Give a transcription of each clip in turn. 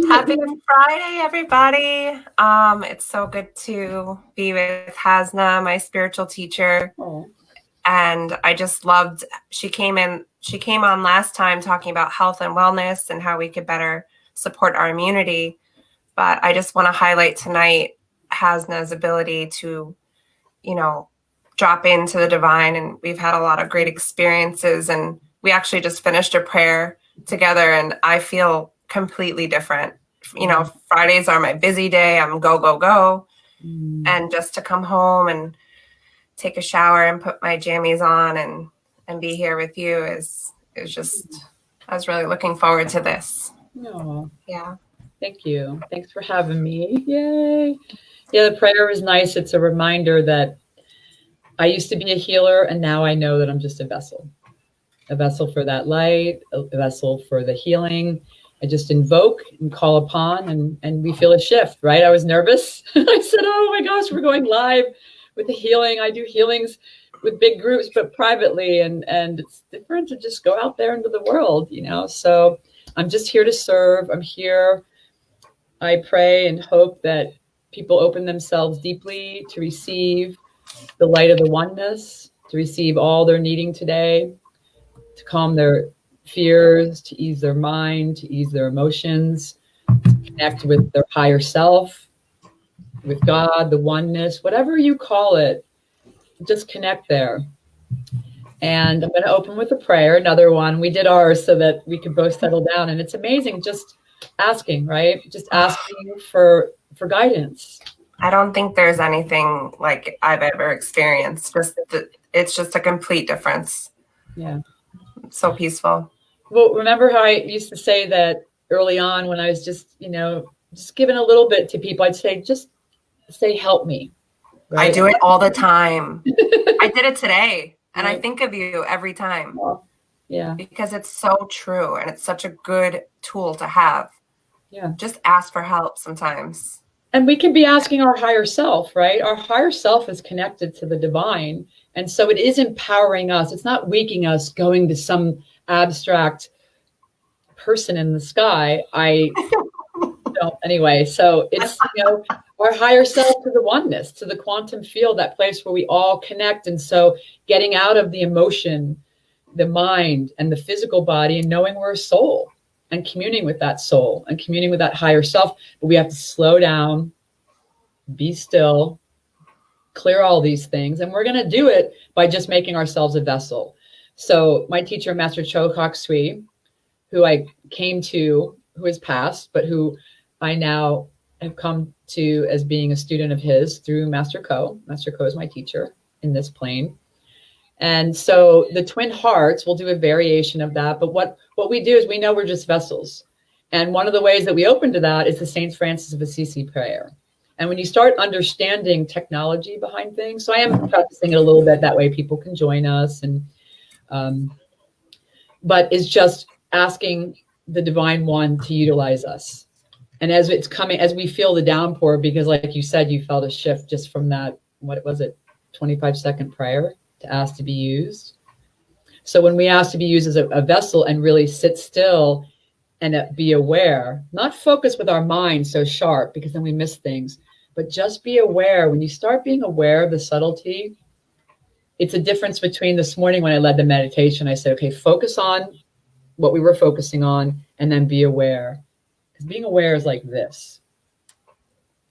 Happy Friday, everybody. It's so good to be with Hasna, my spiritual teacher. Oh, And I just loved she came on last time talking about health and wellness and how we could better support our immunity. But I just want to highlight tonight Hasna's ability to, you know, drop into the divine. And we've had a lot of great experiences. And we actually just finished a prayer together, and I feel completely different. Fridays are my busy day. I'm go, go, go. And just to come home and take a shower and put my jammies on and be here with you is just, I was really looking forward to this. no. Yeah. Thank you. Thanks for having me. Yay. Yeah, the prayer was nice. It's a reminder that I used to be a healer, and now I know that I'm just a vessel for that light, a vessel for the healing. I just invoke and call upon, and we feel a shift, right? I was nervous. I said, oh my gosh, we're going live with the healing. I do healings with big groups, but privately, and it's different to just go out there into the world, So I'm just here to serve. I'm here. I pray and hope that people open themselves deeply to receive the light of the oneness, to receive all they're needing today, to calm their fears, to ease their mind, to ease their emotions, to connect with their higher self, with God, the oneness, whatever you call it, just connect there. And I'm going to open with a prayer, another one. We did ours so that we could both settle down. And it's amazing just asking, right? Just asking for guidance. I don't think there's anything like I've ever experienced. It's just a complete difference. Yeah. So peaceful. Well, remember how I used to say that early on when I was just giving a little bit to people, I'd say, just say, help me. Right? I do it all the time. I did it today. And I think of you every time. Yeah. Because it's so true. And it's such a good tool to have. Yeah. Just ask for help sometimes. And we can be asking our higher self, right? Our higher self is connected to the divine. And so it is empowering us. It's not weakening us going to some abstract person in the sky. I don't anyway. So it's, our higher self to the oneness, to the quantum field, that place where we all connect. And so getting out of the emotion, the mind, and the physical body, and knowing we're a soul, and communing with that soul and communing with that higher self. But we have to slow down, be still, clear all these things. And we're going to do it by just making ourselves a vessel. So my teacher, Master Cho Kok Sui, who I came to, who has passed, but who I now have come to as being a student of his through Master Ko. Master Ko is my teacher in this plane. And so the twin hearts, we'll do a variation of that. But what we do is we know we're just vessels. And one of the ways that we open to that is the St. Francis of Assisi prayer. And when you start understanding technology behind things, so I am practicing it a little bit, that way people can join us. And but it's just asking the Divine One to utilize us. And as it's coming, as we feel the downpour, because like you said, you felt a shift just from that, what was it, 25-second prayer to ask to be used. So when we ask to be used as a vessel and really sit still and be aware, not focus with our mind so sharp because then we miss things, but just be aware. When you start being aware of the subtlety, it's a difference between this morning when I led the meditation, I said, okay, focus on what we were focusing on and then be aware. Because being aware is like this.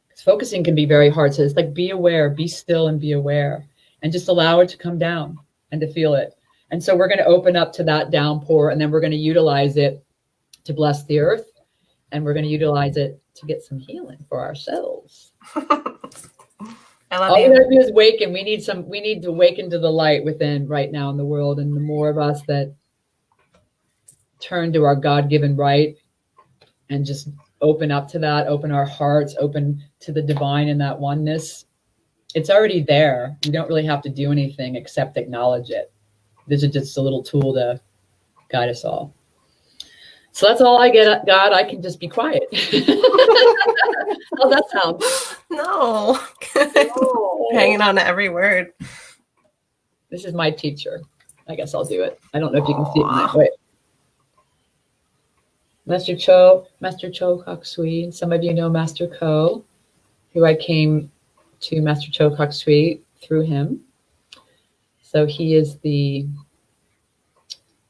Because focusing can be very hard. So it's like be aware, be still and be aware. And just allow it to come down and to feel it. And so we're going to open up to that downpour, and then we're going to utilize it to bless the earth. And we're going to utilize it to get some healing for ourselves. I love All you. we gotta do is waken. We need to awaken to the light within right now in the world. And the more of us that turn to our God-given right and just open up to that, open our hearts, open to the divine and that oneness, it's already there. We don't really have to do anything except acknowledge it. This is just a little tool to guide us all. So that's all I get, God. I can just be quiet. How's that sound? No. Hanging on to every word. This is my teacher. I guess I'll do it. I don't know if you can see it. Wait. Master Cho Kok Sui. Some of you know Master Ko, who I came to Master Cho Kok Sui through him. So he is the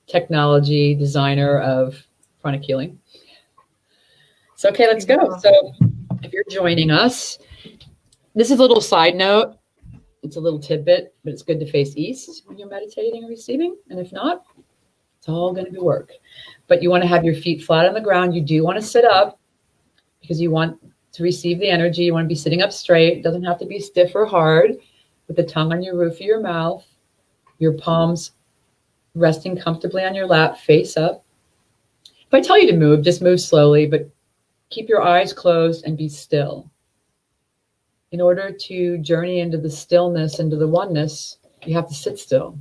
technology designer of chronic healing. So, okay, let's go. So if you're joining us, this is a little side note. It's a little tidbit, but it's good to face east when you're meditating and receiving. And if not, it's all going to work. But you want to have your feet flat on the ground. You do want to sit up because you want to receive the energy. You want to be sitting up straight. It doesn't have to be stiff or hard. With the tongue on your roof of your mouth, your palms resting comfortably on your lap, face up. If I tell you to move, just move slowly, but keep your eyes closed and be still. In order to journey into the stillness, into the oneness, you have to sit still.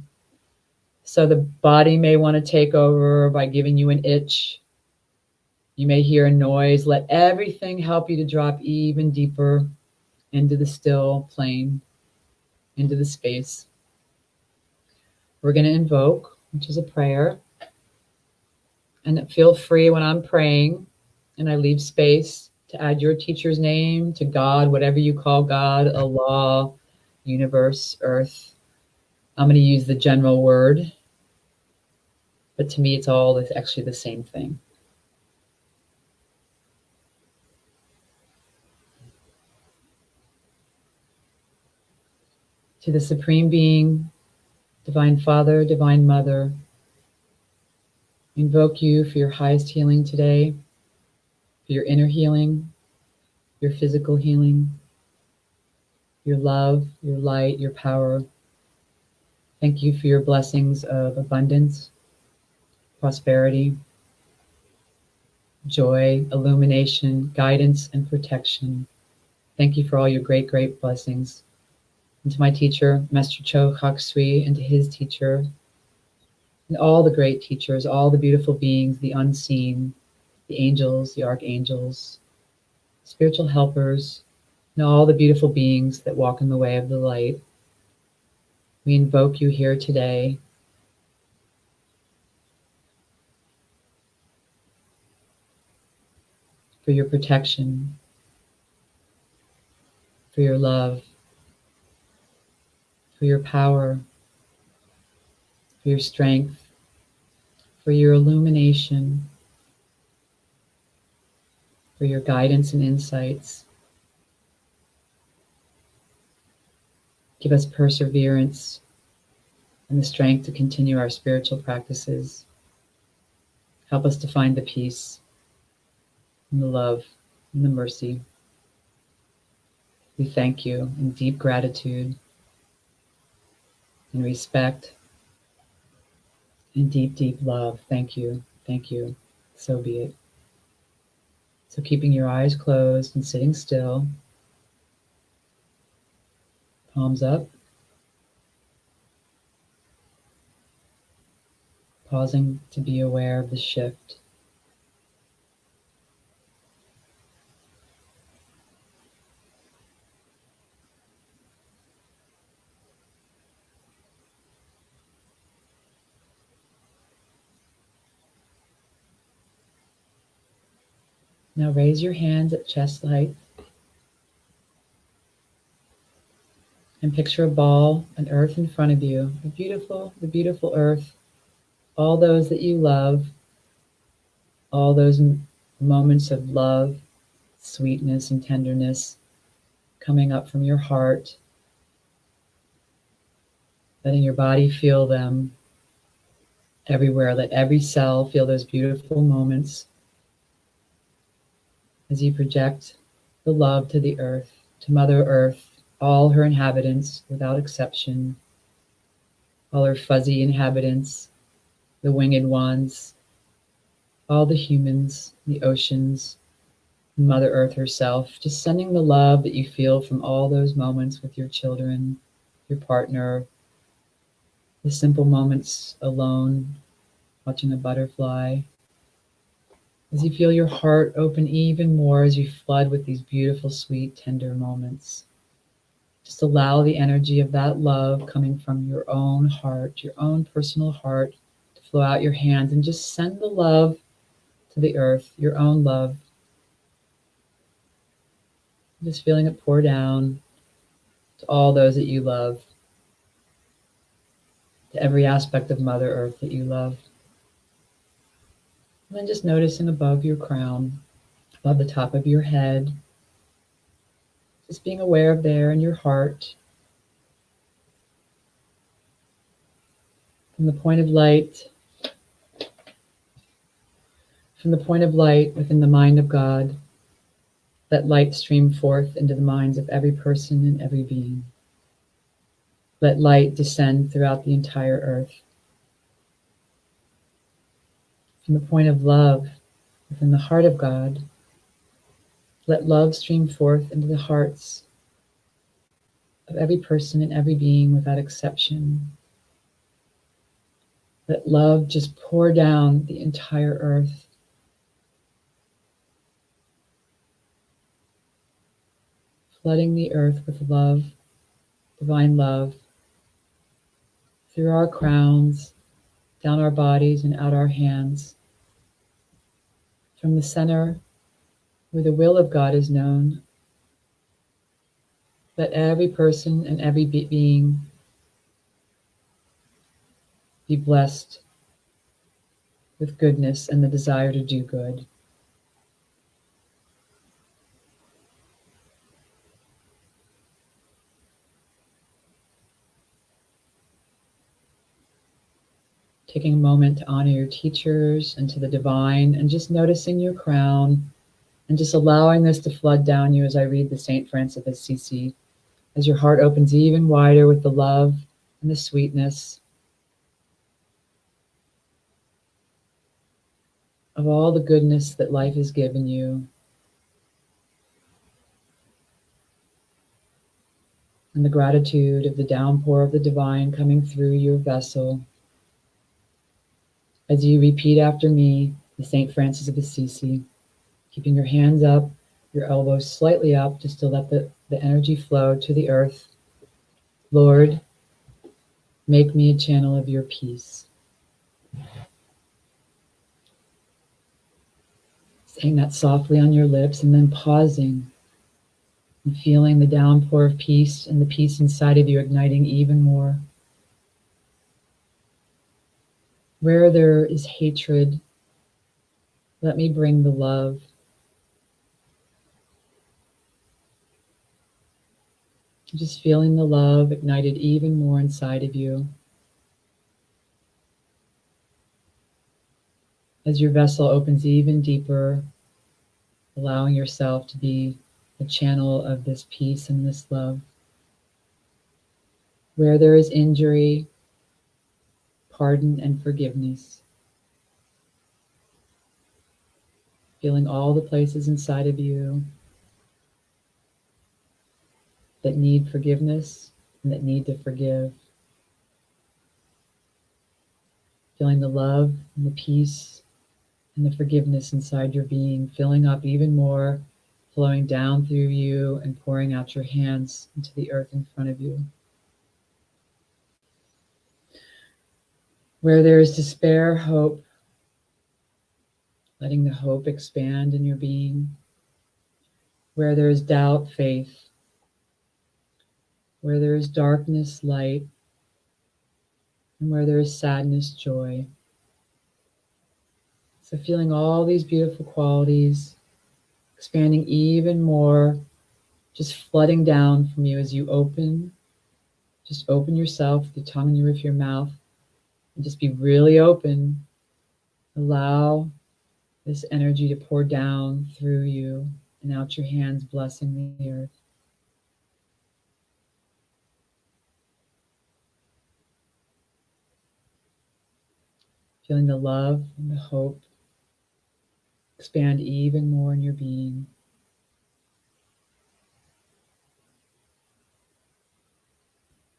So the body may want to take over by giving you an itch. You may hear a noise. Let everything help you to drop even deeper into the still plane, into the space. We're going to invoke, which is a prayer. And feel free when I'm praying and I leave space to add your teacher's name to God, whatever you call God, Allah, universe, earth. I'm going to use the general word, but to me, it's all actually the same thing. To the Supreme Being, Divine Father, Divine Mother, invoke you for your highest healing today, for your inner healing, your physical healing, your love, your light, your power. Thank you for your blessings of abundance, prosperity, joy, illumination, guidance, and protection. Thank you for all your great, great blessings. And to my teacher, Master Cho Kok Sui, and to his teacher, and all the great teachers, all the beautiful beings, the unseen, the angels, the archangels, spiritual helpers, and all the beautiful beings that walk in the way of the light. We invoke you here today for your protection, for your love, for your power, for your strength, for your illumination, for your guidance and insights. Give us perseverance and the strength to continue our spiritual practices. Help us to find the peace and the love and the mercy. We thank you in deep gratitude and respect and deep, deep love. Thank you. Thank you. So be it. So keeping your eyes closed and sitting still, palms up, pausing to be aware of the shift. Now raise your hands at chest height and picture a ball, an earth in front of you, the beautiful earth, all those that you love, all those moments of love, sweetness, and tenderness coming up from your heart, letting your body feel them everywhere. Let every cell feel those beautiful moments as you project the love to the earth, to Mother Earth, all her inhabitants without exception, all her fuzzy inhabitants, the winged ones, all the humans, the oceans, Mother Earth herself, just sending the love that you feel from all those moments with your children, your partner, the simple moments alone, watching a butterfly. As you feel your heart open even more as you flood with these beautiful, sweet, tender moments. Just allow the energy of that love coming from your own heart, your own personal heart, to flow out your hands, and just send the love to the earth, your own love. Just feeling it pour down to all those that you love, to every aspect of Mother Earth that you love. And then just noticing above your crown, above the top of your head, just being aware of there in your heart, from the point of light, within the mind of God, let light stream forth into the minds of every person and every being. Let light descend throughout the entire earth. From the point of love, within the heart of God, let love stream forth into the hearts of every person and every being without exception. Let love just pour down the entire earth. Flooding the earth with love, divine love, through our crowns, down our bodies and out our hands. From the center, where the will of God is known, let every person and every being be blessed with goodness and the desire to do good. Taking a moment to honor your teachers and to the divine, and just noticing your crown, and just allowing this to flood down you as I read the St. Francis of Assisi, as your heart opens even wider with the love and the sweetness of all the goodness that life has given you, and the gratitude of the downpour of the divine coming through your vessel. As you repeat after me, the St. Francis of Assisi, keeping your hands up, your elbows slightly up, just to let the energy flow to the earth. Lord, make me a channel of your peace. Saying that softly on your lips, and then pausing and feeling the downpour of peace and the peace inside of you igniting even more. Where there is hatred, let me bring the love. Just feeling the love ignited even more inside of you. As your vessel opens even deeper, allowing yourself to be the channel of this peace and this love. Where there is injury, pardon and forgiveness. Feeling all the places inside of you that need forgiveness and that need to forgive. Feeling the love and the peace and the forgiveness inside your being, filling up even more, flowing down through you and pouring out your hands into the earth in front of you. Where there is despair, hope, letting the hope expand in your being. Where there is doubt, faith. Where there is darkness, light. And where there is sadness, joy. So feeling all these beautiful qualities, expanding even more, just flooding down from you as you open. Just open yourself, with your tongue and the roof of your mouth, and just be really open. Allow this energy to pour down through you and out your hands, blessing the earth. Feeling the love and the hope expand even more in your being.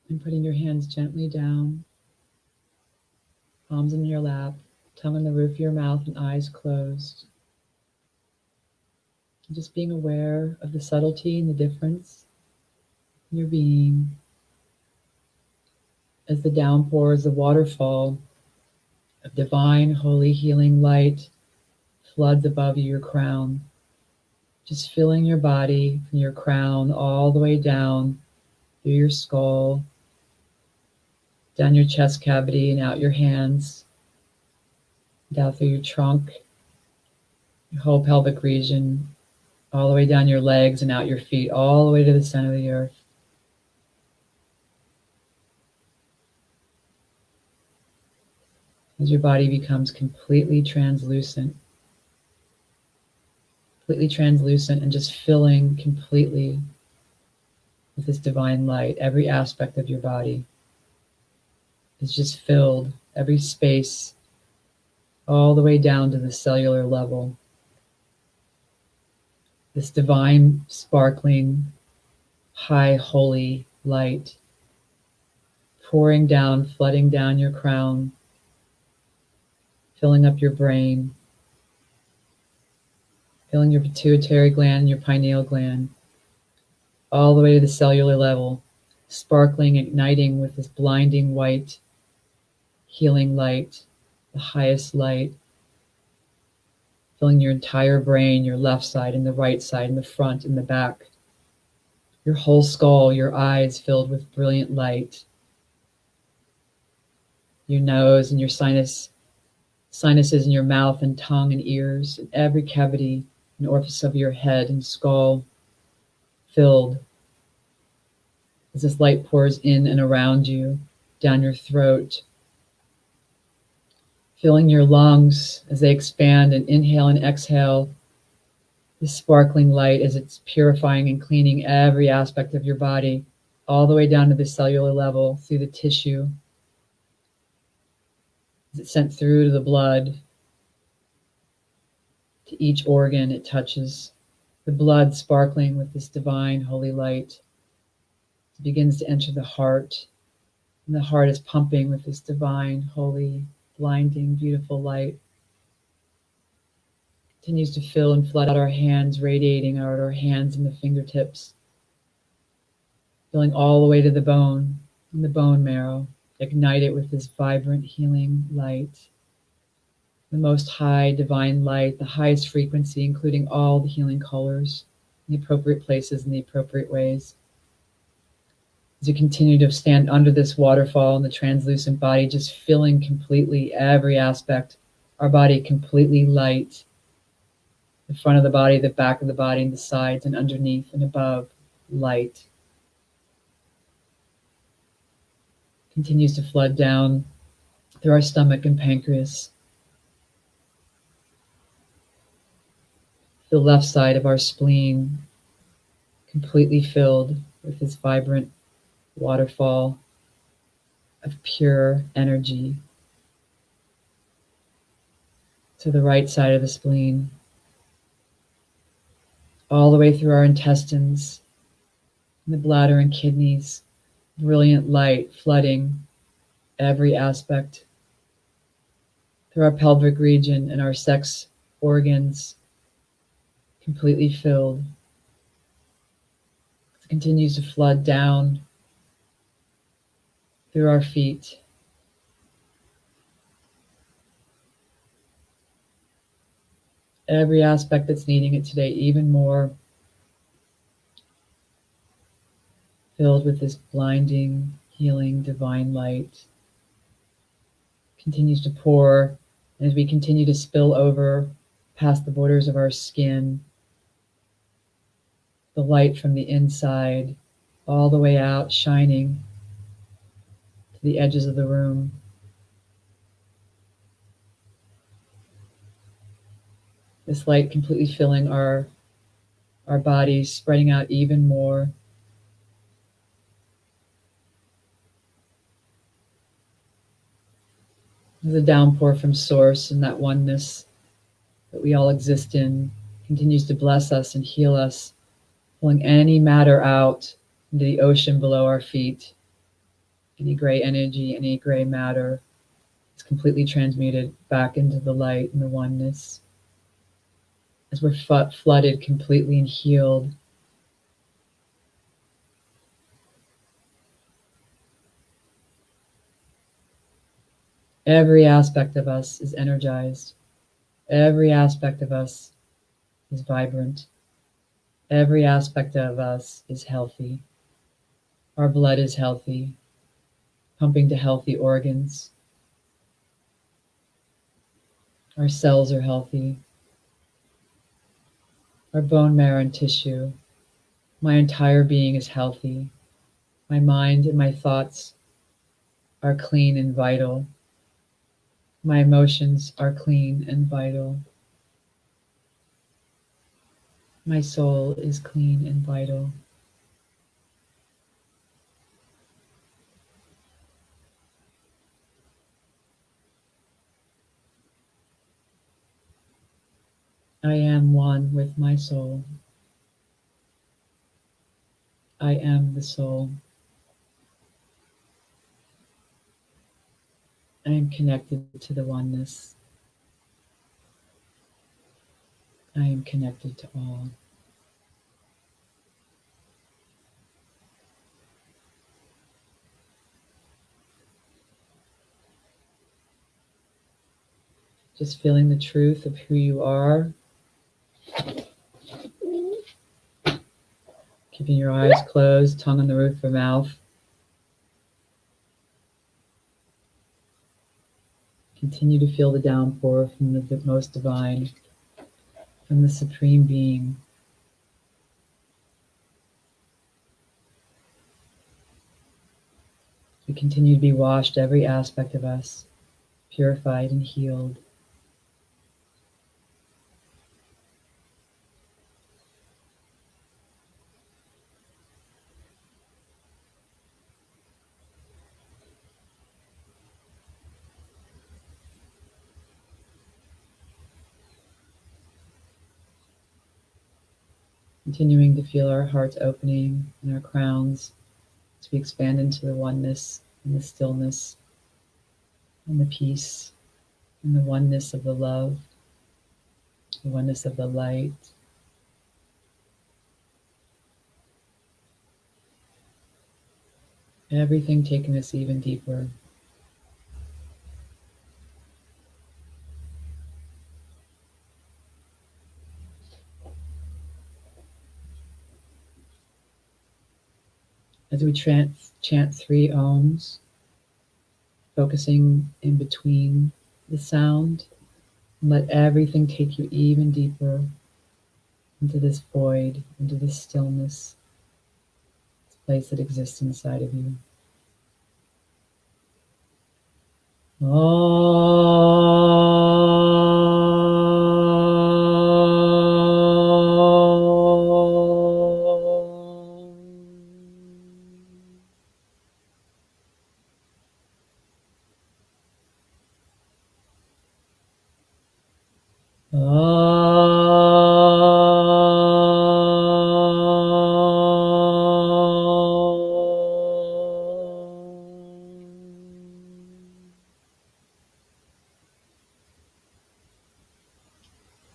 And putting your hands gently down, palms in your lap, tongue on the roof of your mouth and eyes closed. And just being aware of the subtlety and the difference in your being as the downpour, as the waterfall of divine, holy, healing light floods above your crown. Just filling your body from your crown all the way down through your skull, down your chest cavity and out your hands, down through your trunk, your whole pelvic region, all the way down your legs and out your feet, all the way to the center of the earth. As your body becomes completely translucent and just filling completely with this divine light. Every aspect of your body is just filled, every space, all the way down to the cellular level. This divine, sparkling, high, holy light pouring down, flooding down your crown, filling up your brain, filling your pituitary gland and your pineal gland, all the way to the cellular level, sparkling, igniting with this blinding white, healing light, the highest light, filling your entire brain, your left side and the right side and the front and the back, your whole skull, your eyes filled with brilliant light, your nose and your sinuses in your mouth and tongue and ears, and every cavity and orifice of your head and skull filled as this light pours in and around you, down your throat, filling your lungs as they expand and inhale and exhale this sparkling light as it's purifying and cleaning every aspect of your body, all the way down to the cellular level, through the tissue, as it's sent through to the blood, to each organ it touches, the blood sparkling with this divine holy light. It begins to enter the heart, and the heart is pumping with this divine, holy, blinding, beautiful light. Continues to fill and flood out our hands, radiating out our hands and the fingertips, filling all the way to the bone and the bone marrow. Ignite it with this vibrant, healing light, the most high divine light, the highest frequency, including all the healing colors in the appropriate places in the appropriate ways. As you continue to stand under this waterfall in the translucent body, just filling completely every aspect, our body completely light, the front of the body, the back of the body, and the sides and underneath and above, light. Continues to flood down through our stomach and pancreas, the left side of our spleen, completely filled with this vibrant waterfall of pure energy. To the right side of the spleen, all the way through our intestines, and the bladder and kidneys, brilliant light flooding every aspect, through our pelvic region and our sex organs, completely filled. It continues to flood down through our feet, every aspect that's needing it today, even more, filled with this blinding, healing, divine light. Continues to pour, and as we continue to spill over past the borders of our skin, the light from the inside all the way out, shining to the edges of the room. This light completely filling our bodies, spreading out even more. The downpour from Source and that oneness that we all exist in continues to bless us and heal us, pulling any matter out into the ocean below our feet. Any gray energy, any gray matter is completely transmuted back into the light and the oneness. As we're flooded completely and healed, every aspect of us is energized. Every aspect of us is vibrant. Every aspect of us is healthy. Our blood is healthy, pumping to healthy organs. Our cells are healthy. Our bone marrow and tissue. My entire being is healthy. My mind and my thoughts are clean and vital. My emotions are clean and vital. My soul is clean and vital. I am one with my soul. I am the soul. I am connected to the oneness. I am connected to all. Just feeling the truth of who you are. Keeping your eyes closed, tongue on the roof of your mouth. Continue to feel the downpour from the most divine, from the Supreme Being. We continue to be washed, every aspect of us, purified and healed. Continuing to feel our hearts opening and our crowns as we expand into the oneness and the stillness and the peace and the oneness of the love, the oneness of the light. Everything taking us even deeper. As we chant 3 ohms, focusing in between the sound, and let everything take you even deeper into this void, into this stillness, this place that exists inside of you.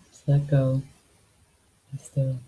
Just let go. Be still.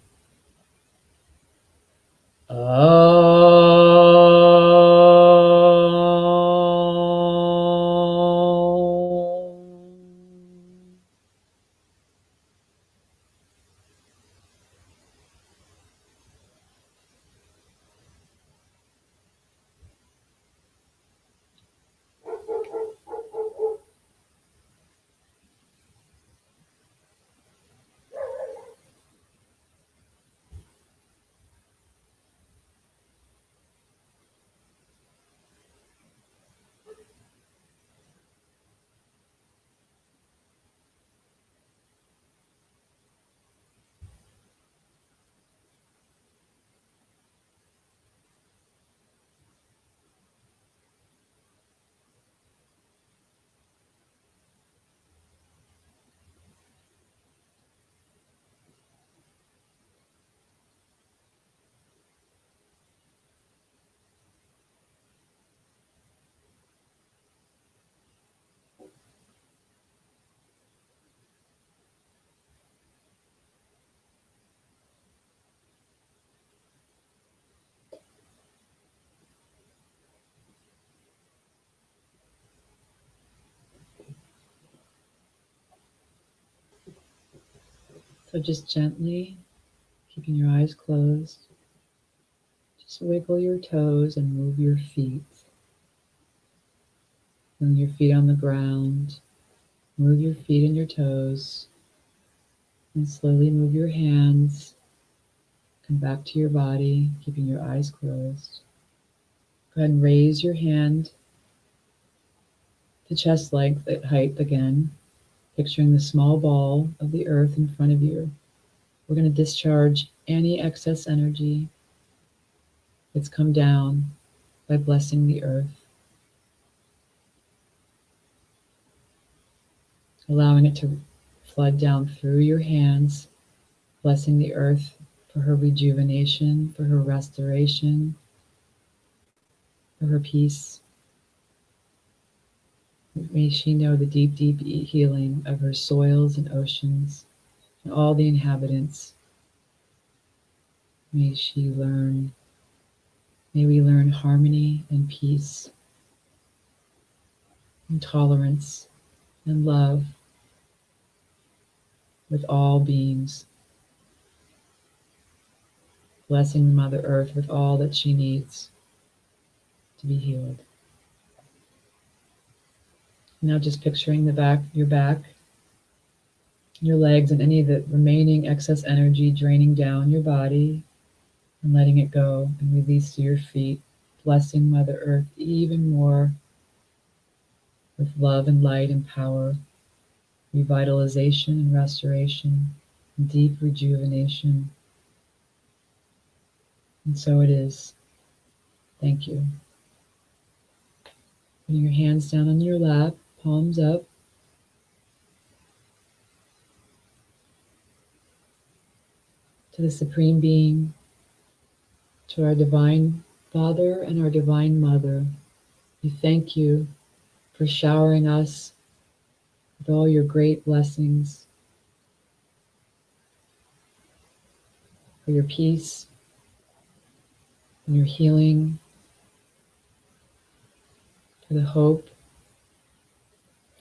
So just gently, keeping your eyes closed, just wiggle your toes and move your feet. Feeling your feet on the ground. Move your feet and your toes. And slowly move your hands. Come back to your body, keeping your eyes closed. Go ahead and raise your hand to chest length at height again, picturing the small ball of the earth in front of you. We're going to discharge any excess energy that's come down by blessing the earth, allowing it to flood down through your hands, blessing the earth for her rejuvenation, for her restoration, for her peace. May she know the deep, deep healing of her soils and oceans and all the inhabitants. May she learn, may we learn harmony and peace and tolerance and love with all beings, blessing Mother Earth with all that she needs to be healed. Now just picturing your back, your legs, and any of the remaining excess energy draining down your body and letting it go and release to your feet, blessing Mother Earth even more with love and light and power, revitalization and restoration, and deep rejuvenation. And so it is. Thank you. Putting your hands down on your lap, palms up. To the Supreme Being, to our Divine Father and our Divine Mother, we thank you for showering us with all your great blessings, for your peace and your healing, for the hope,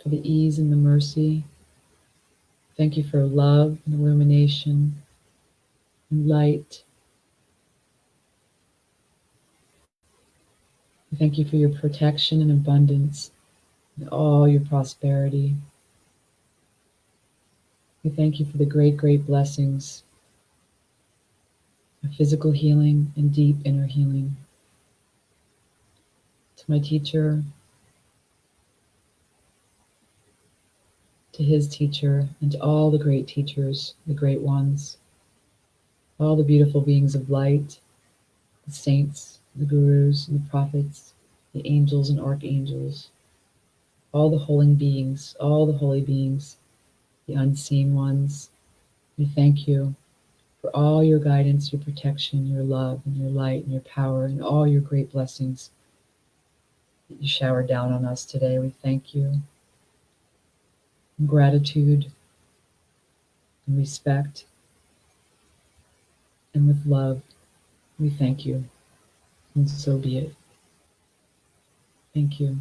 for the ease and the mercy. Thank you for love and illumination and light. We thank you for your protection and abundance and all your prosperity. We thank you for the great, great blessings of physical healing and deep inner healing. To my teacher, to his teacher, and to all the great teachers, the great ones, all the beautiful beings of light, the saints, the gurus, and the prophets, the angels and archangels, all the holy beings, the unseen ones. We thank you for all your guidance, your protection, your love, and your light, and your power, and all your great blessings that you showered down on us today. We thank you. In gratitude and respect and with love, we thank you. And so be it. Thank you.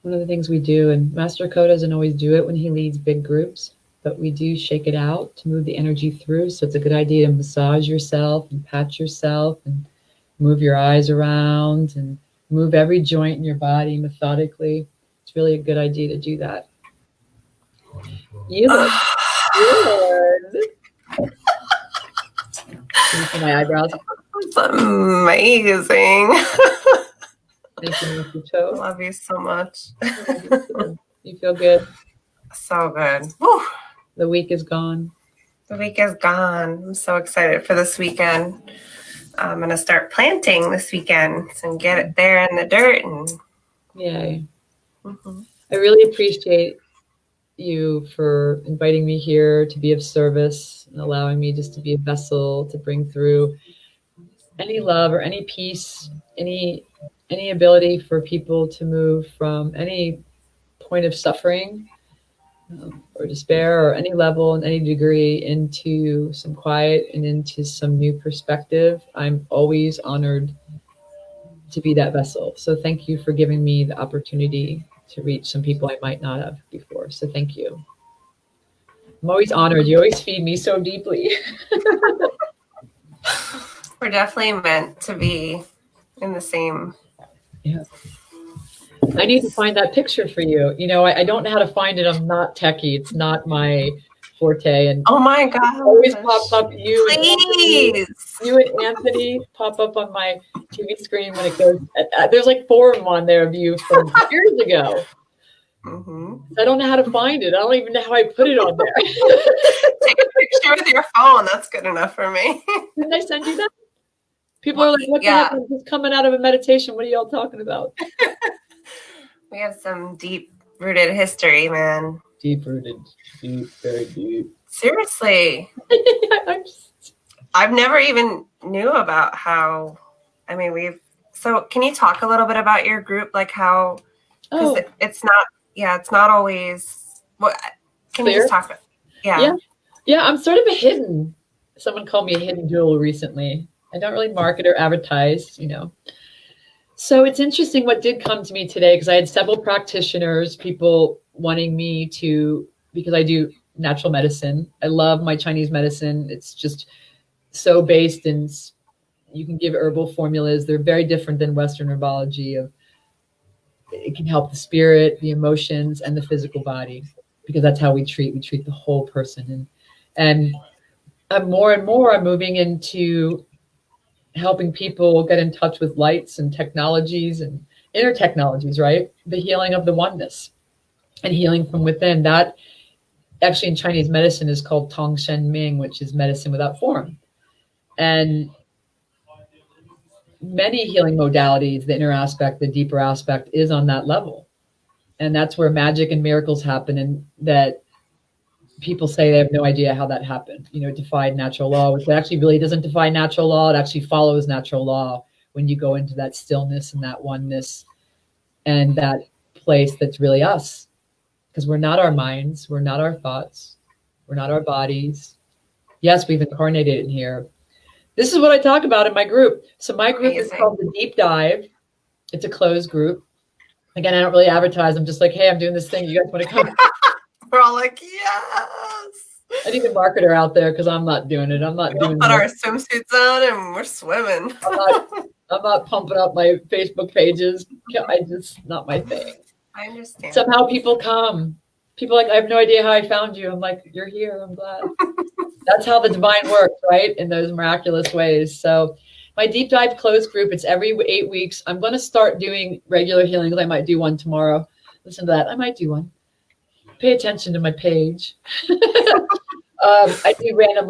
One of the things we do, and Master Ko doesn't always do it when he leads big groups, but we do shake it out to move the energy through. So it's a good idea to massage yourself and pat yourself and move your eyes around and move every joint in your body methodically. It's really a good idea to do that. You look good. My eyebrows. It's amazing. Thank you, Mr. Cho. Love you so much. You feel good? So good. Whew. The week is gone. The week is gone. I'm so excited for this weekend. I'm going to start planting this weekend and get it there in the dirt. And yay. Mm-hmm. I really appreciate you for inviting me here to be of service and allowing me just to be a vessel to bring through any love or any peace, any ability for people to move from any point of suffering or despair or any level and any degree into some quiet and into some new perspective, I'm always honored to be that vessel. So thank you for giving me the opportunity to reach some people I might not have before. So thank you. I'm always honored. You always feed me so deeply. We're definitely meant to be in the same. Yeah. I need to find that picture for you. You know, I don't know how to find it. I'm not techie. It's not my forte. And Oh my it always gosh. pops up. Please. You and Anthony pop up on my TV screen when it goes. There's like 4 of them on there of you from years ago. Mm-hmm. I don't know how to find it. I don't even know how I put it on there. Take a picture with your phone. That's good enough for me. Didn't I send you that? People are like, what the heck? I'm just coming out of a meditation. What are y'all talking about? We have some deep-rooted history, man. Deep-rooted. Deep, very deep. Seriously. I've never even knew about how, I mean, so can you talk a little bit about your group? Like how, because it's not always, what, can you just talk about, Yeah, I'm sort of a hidden, someone called me a hidden jewel recently. I don't really market or advertise, you know. So it's interesting what did come to me today, because I had several practitioners, people wanting me to, because I do natural medicine. I love my Chinese medicine. It's just so based in, you can give herbal formulas. They're very different than Western herbology. It can help the spirit, the emotions, and the physical body, because that's how we treat the whole person. And more and more, I'm moving into helping people get in touch with lights and technologies and inner technologies, right? The healing of the oneness and healing from within. That actually in Chinese medicine is called Tong Shen Ming, which is medicine without form. And many healing modalities, the inner aspect, the deeper aspect is on that level. And that's where magic and miracles happen, and that people say they have no idea how that happened. You know, it defied natural law, which actually really doesn't defy natural law. It actually follows natural law when you go into that stillness and that oneness and that place that's really us. Because we're not our minds, we're not our thoughts, we're not our bodies. Yes, we've incarnated in here. This is what I talk about in my group. So my group is called The Deep Dive. It's a closed group. Again, I don't really advertise. I'm just like, hey, I'm doing this thing. You guys want to come? We're all like, yes. I need a marketer out there because I'm not doing it. I'm not doing it. Put our swimsuits on and we're swimming. I'm not pumping up my Facebook pages. Not my thing. I understand. Somehow people come. People are like, I have no idea how I found you. I'm like, you're here. I'm glad. That's how the divine works, right? In those miraculous ways. So my deep dive closed group, it's every 8 weeks. I'm going to start doing regular healings. I might do one tomorrow. Listen to that. I might do one. Pay attention to my page. I do random,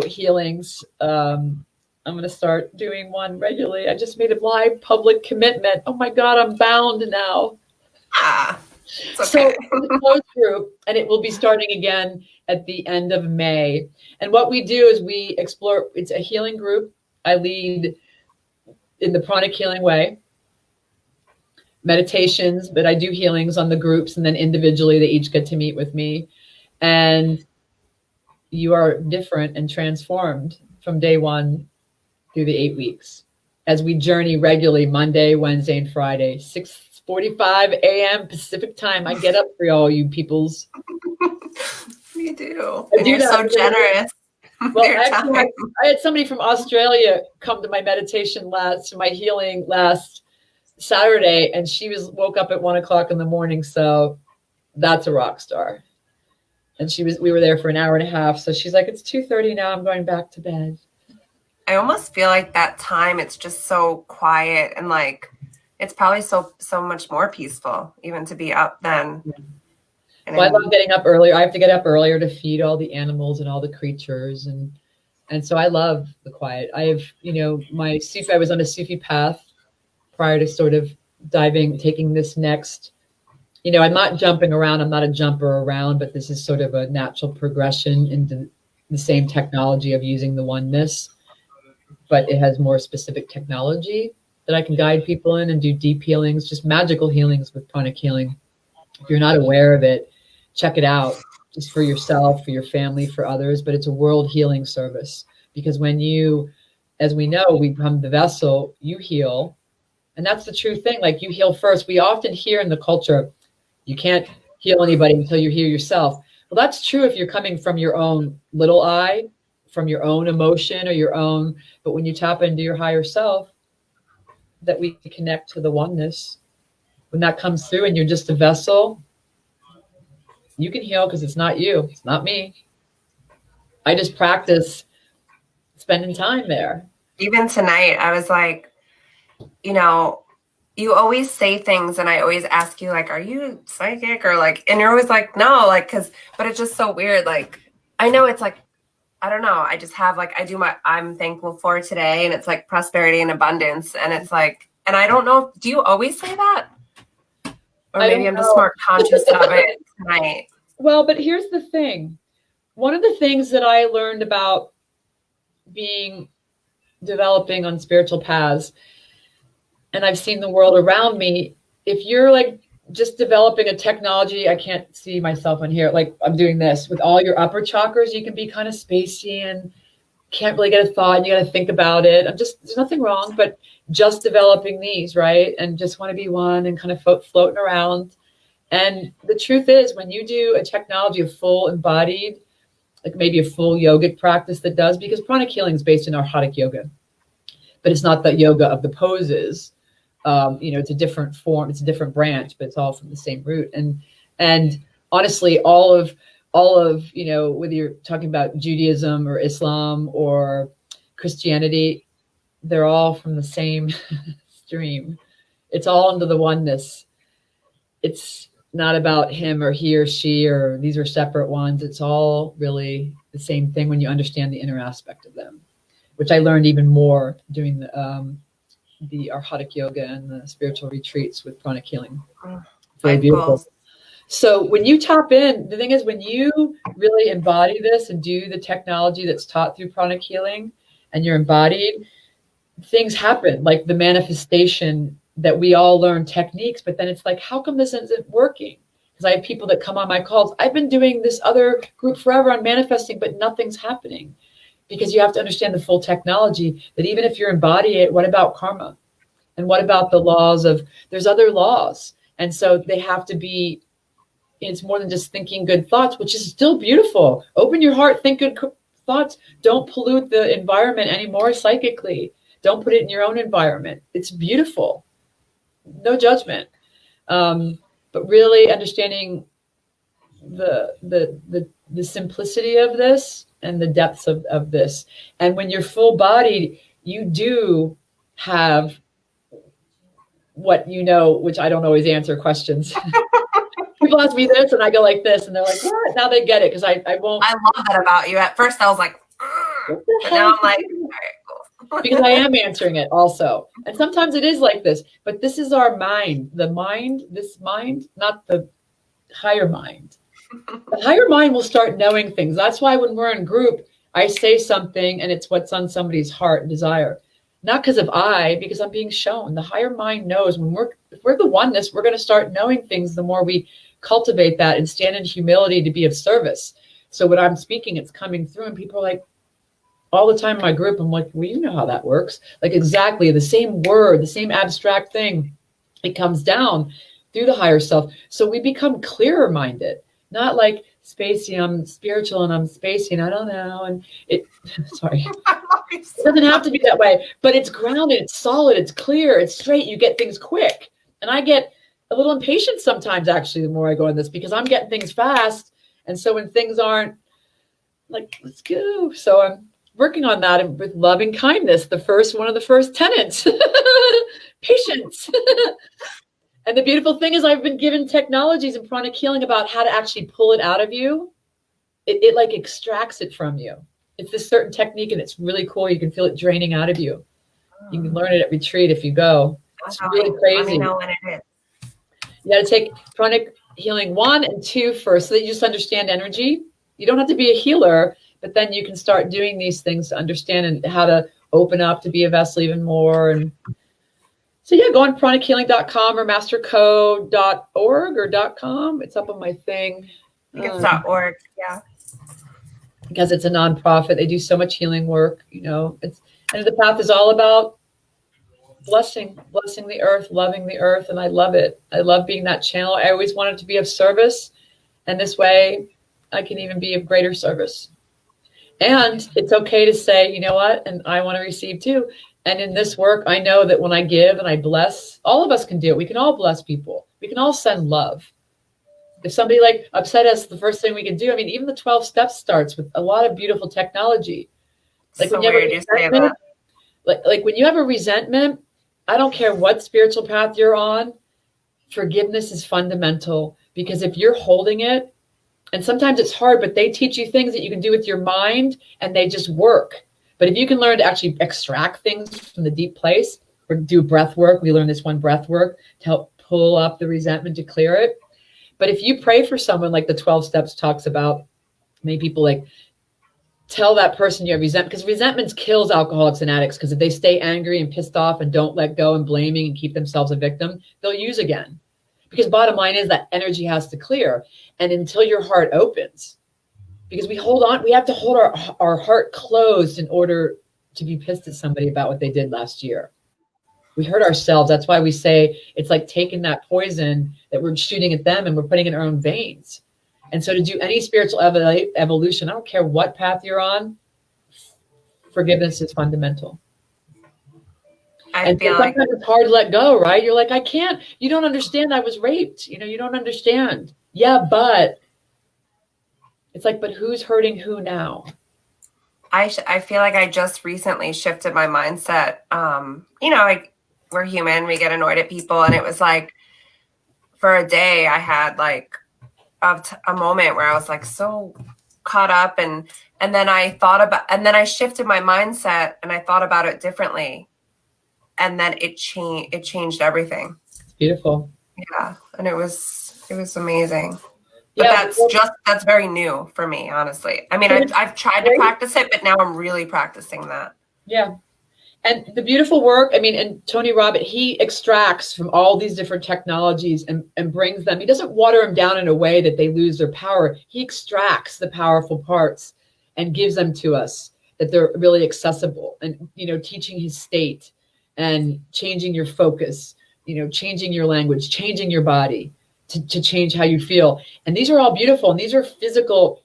healings. I'm going to start doing one regularly. I just made a live public commitment. Oh my God, I'm bound now. It's okay. So it's a closed group, and it will be starting again at the end of May. And what we do is we explore, it's a healing group. I lead in the pranic healing way, meditations, but I do healings on the groups, and then individually they each get to meet with me. And you are different and transformed from day one through the 8 weeks as we journey regularly Monday, Wednesday, and Friday, 6:45 a.m. Pacific time. I get up for all you peoples. You do. And you're so generous. Well, actually, I had somebody from Australia come to my meditation my healing last Saturday, and she woke up at 1 o'clock in the morning. So that's a rock star. And we were there for an hour and a half. So she's like, it's 2:30 now. I'm going back to bed. I almost feel like that time, it's just so quiet, and like, it's probably so much more peaceful even to be up then. Yeah. Well, I love getting up earlier. I have to get up earlier to feed all the animals and all the creatures. And so I love the quiet. I was on a Sufi path prior to sort of taking this next, I'm not jumping around. I'm not a jumper around, but this is sort of a natural progression into the same technology of using the oneness, but it has more specific technology that I can guide people in and do deep healings, just magical healings with pranic healing. If you're not aware of it, check it out just for yourself, for your family, for others. But it's a world healing service, because when you, as we know, we become the vessel, you heal. And that's the true thing. Like, you heal first. We often hear in the culture, you can't heal anybody until you heal yourself. Well, that's true if you're coming from your own little I, from your own emotion or your own, but when you tap into your higher self, that we connect to the oneness, when that comes through and you're just a vessel, you can heal, because it's not you, it's not me. I just practice spending time there. Even tonight, I was like, you know, you always say things and I always ask you, like, are you psychic? Or like, and you're always like, no, like, but it's just so weird. Like, I know it's like, I don't know. I just have like, I'm thankful for today, and it's like prosperity and abundance. And it's like, and I don't know, do you always say that? Or maybe I'm just more conscious of it tonight. Well, but here's the thing. One of the things that I learned about developing on spiritual paths, and I've seen the world around me, if you're like just developing a technology, I can't see myself in here, like I'm doing this with all your upper chakras, you can be kind of spacey and can't really get a thought, and you got to think about it. There's nothing wrong, but just developing these, right? And just want to be one and kind of floating around. And the truth is, when you do a technology, a full embodied, like maybe a full yogic practice that does, because pranic healing is based in Arhatic yoga, but it's not the yoga of the poses. It's a different form, it's a different branch, but it's all from the same root. And honestly, all of, whether you're talking about Judaism or Islam or Christianity, they're all from the same stream. It's all under the oneness. It's not about him or he or she, or these are separate ones. It's all really the same thing when you understand the inner aspect of them, which I learned even more doing the Arhatic yoga and the spiritual retreats with pranic healing. Very beautiful. So when you tap in, the thing is, when you really embody this and do the technology that's taught through pranic healing, and you're embodied, things happen, like the manifestation that we all learn techniques, but then it's like, how come this isn't working? Because I have people that come on my calls, I've been doing this other group forever on manifesting, but nothing's happening. Because you have to understand the full technology, that even if you're embodying it, what about karma? And what about the laws of, there's other laws. And so they have to be, it's more than just thinking good thoughts, which is still beautiful. Open your heart, think good thoughts. Don't pollute the environment anymore psychically. Don't put it in your own environment. It's beautiful. No judgment. But really understanding the simplicity of this and the depths of this. And when you're full bodied, you do have what which I don't always answer questions. People ask me this and I go like this, and they're like, what? Now they get it, because I won't. I love that about you. At first I was like, but now I'm like, all right, cool. Because I am answering it also. And sometimes it is like this, but this is our mind. This mind, not the higher mind. The higher mind will start knowing things. That's why when we're in group, I say something and it's what's on somebody's heart and desire. Not because I'm being shown. The higher mind knows. If we're the oneness, we're going to start knowing things the more we cultivate that and stand in humility to be of service. So when I'm speaking, it's coming through, and people are like, all the time in my group, I'm like, well, you know how that works. Like, exactly the same word, the same abstract thing. It comes down through the higher self. So we become clearer minded, not like spacey, I'm spiritual and I'm spacey and I don't know. And sorry, it doesn't have to be that way, but it's grounded, it's solid, it's clear, it's straight. You get things quick. And I get a little impatient sometimes, actually, the more I go in this, because I'm getting things fast. And so when things aren't like, let's go. So I'm working on that with loving kindness. One of the first tenets, patience. And the beautiful thing is, I've been given technologies in pranic healing about how to actually pull it out of you. It like extracts it from you. It's this certain technique, and it's really cool. You can feel it draining out of you. You can learn it at retreat if you go. It's really crazy. Let me know when it is. You got to take pranic healing 1 and 2 first, so that you just understand energy. You don't have to be a healer, but then you can start doing these things to understand and how to open up to be a vessel even more. And so yeah, go on pranichealing.com or mastercode.org or .com. It's up on my thing. Tickets.org. Yeah. Because it's a nonprofit. They do so much healing work, and the path is all about blessing the earth, loving the earth. And I love it. I love being that channel. I always wanted to be of service. And this way I can even be of greater service. And it's okay to say, you know what? And I want to receive too. And in this work, I know that when I give and I bless, all of us can do it. We can all bless people. We can all send love. If somebody like upset us, the first thing we can do, I mean, even the 12 steps starts with a lot of beautiful technology. Like so when you have weird you say that. like when you have a resentment, I don't care what spiritual path you're on, forgiveness is fundamental, because if you're holding it, and sometimes it's hard, but they teach you things that you can do with your mind and they just work. But if you can learn to actually extract things from the deep place, or do breath work, we learned this one breath work to help pull up the resentment to clear it. But if you pray for someone, like the 12 steps talks about, many people like tell that person you have resentment, because resentment kills alcoholics and addicts, because if they stay angry and pissed off and don't let go and blaming and keep themselves a victim, they'll use again. Because bottom line is that energy has to clear. And until your heart opens, because we have to hold our heart closed in order to be pissed at somebody about what they did last year. We hurt ourselves. That's why we say it's like taking that poison that we're shooting at them and we're putting in our own veins. And so to do any spiritual evolution, I don't care what path you're on, forgiveness is fundamental. I feel sometimes it's hard to let go, right? You're like, I can't, you don't understand. I was raped. You don't understand. Yeah, but it's like, but who's hurting who now? I feel like I just recently shifted my mindset. We're human, we get annoyed at people. And it was like, for a day, I had like a moment where I was like so caught up. And then I shifted my mindset and I thought about it differently. And then it changed everything. It's beautiful. Yeah. And it was amazing. But that's very new for me, honestly. I mean, I've tried to practice it, but now I'm really practicing that. Yeah. And the beautiful work, I mean, and Tony Robbins, he extracts from all these different technologies and brings them. He doesn't water them down in a way that they lose their power. He extracts the powerful parts and gives them to us, that they're really accessible. And, teaching his state and changing your focus, changing your language, changing your body to change how you feel. And these are all beautiful. And these are physical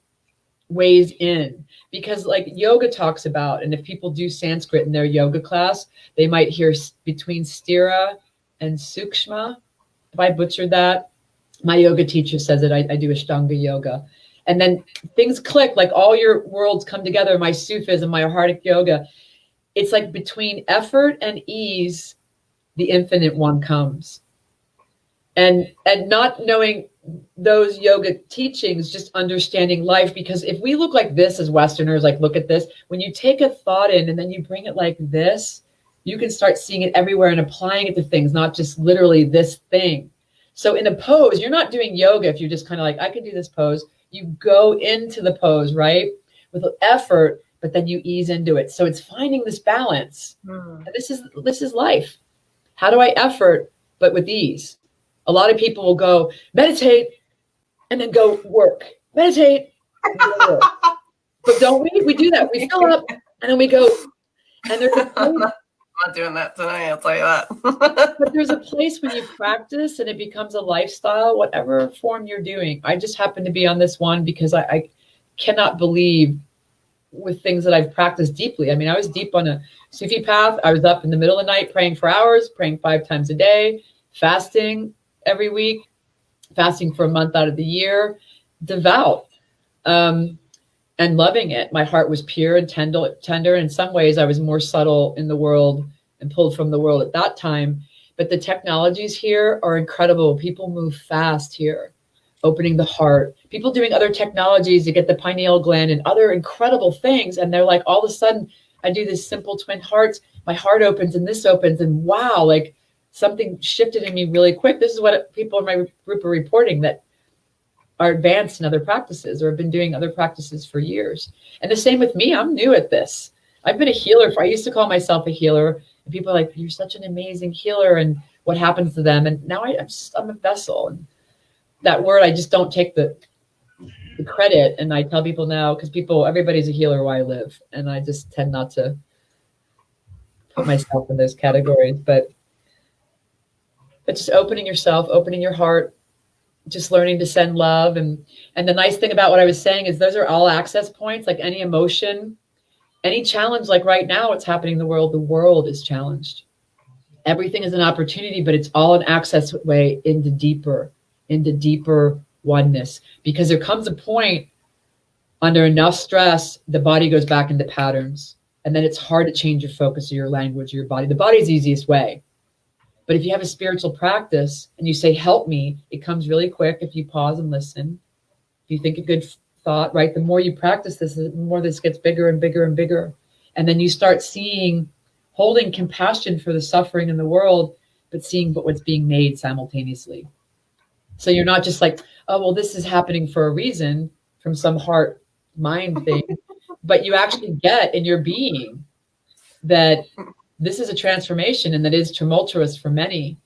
ways in. Because like yoga talks about, and if people do Sanskrit in their yoga class, they might hear between stira and sukshma. If I butchered that, my yoga teacher says that I do Ashtanga yoga. And then things click, like all your worlds come together, my Sufism, my Hardic yoga. It's like between effort and ease, the infinite one comes. And not knowing those yoga teachings, just understanding life. Because if we look like this as Westerners, like look at this, when you take a thought in and then you bring it like this, you can start seeing it everywhere and applying it to things, not just literally this thing. So in a pose, you're not doing yoga if you're just kind of like, I can do this pose. You go into the pose, right? With effort, but then you ease into it. So it's finding this balance. And this is life. How do I effort, but with ease? A lot of people will go meditate and then go work. Meditate and go work. But don't we? We do that. We fill up and then we go. And there's a place. I'm not doing that tonight, I'll tell you that. But there's a place when you practice and it becomes a lifestyle, whatever form you're doing. I just happen to be on this one because I cannot believe with things that I've practiced deeply. I mean, I was deep on a Sufi path. I was up in the middle of the night praying for hours, praying 5 times a day, fasting every week, fasting for a month out of the year, devout, and loving it. My heart was pure and tender. In some ways, I was more subtle in the world and pulled from the world at that time. But the technologies here are incredible. People move fast here, opening the heart. People doing other technologies to get the pineal gland and other incredible things. And they're like, all of a sudden, I do this simple twin hearts. My heart opens and this opens. And wow, like, something shifted in me really quick. This is what people in my group are reporting, that are advanced in other practices or have been doing other practices for years. And the same with me. I'm new at this. I've been a healer. I used to call myself a healer. And people are like, you're such an amazing healer. And what happens to them? And now I'm a vessel. And that word, I just don't take the the credit. And I tell people now, because everybody's a healer where I live, and I just tend not to put myself in those categories, but just opening yourself, opening your heart, just learning to send love. And the nice thing about what I was saying is those are all access points. Like any emotion, any challenge, like right now what's happening in the world is challenged. Everything is an opportunity, but it's all an access way into deeper oneness. Because there comes a point under enough stress, the body goes back into patterns, and then it's hard to change your focus or your language or your body. The body's the easiest way. But if you have a spiritual practice and you say, help me, it comes really quick if you pause and listen. If you think a good thought, right? The more you practice this, the more this gets bigger and bigger and bigger. And then you start holding compassion for the suffering in the world, but seeing what's being made simultaneously. So you're not just like, oh, well, this is happening for a reason from some heart mind thing, but you actually get in your being that this is a transformation, and that is tumultuous for many.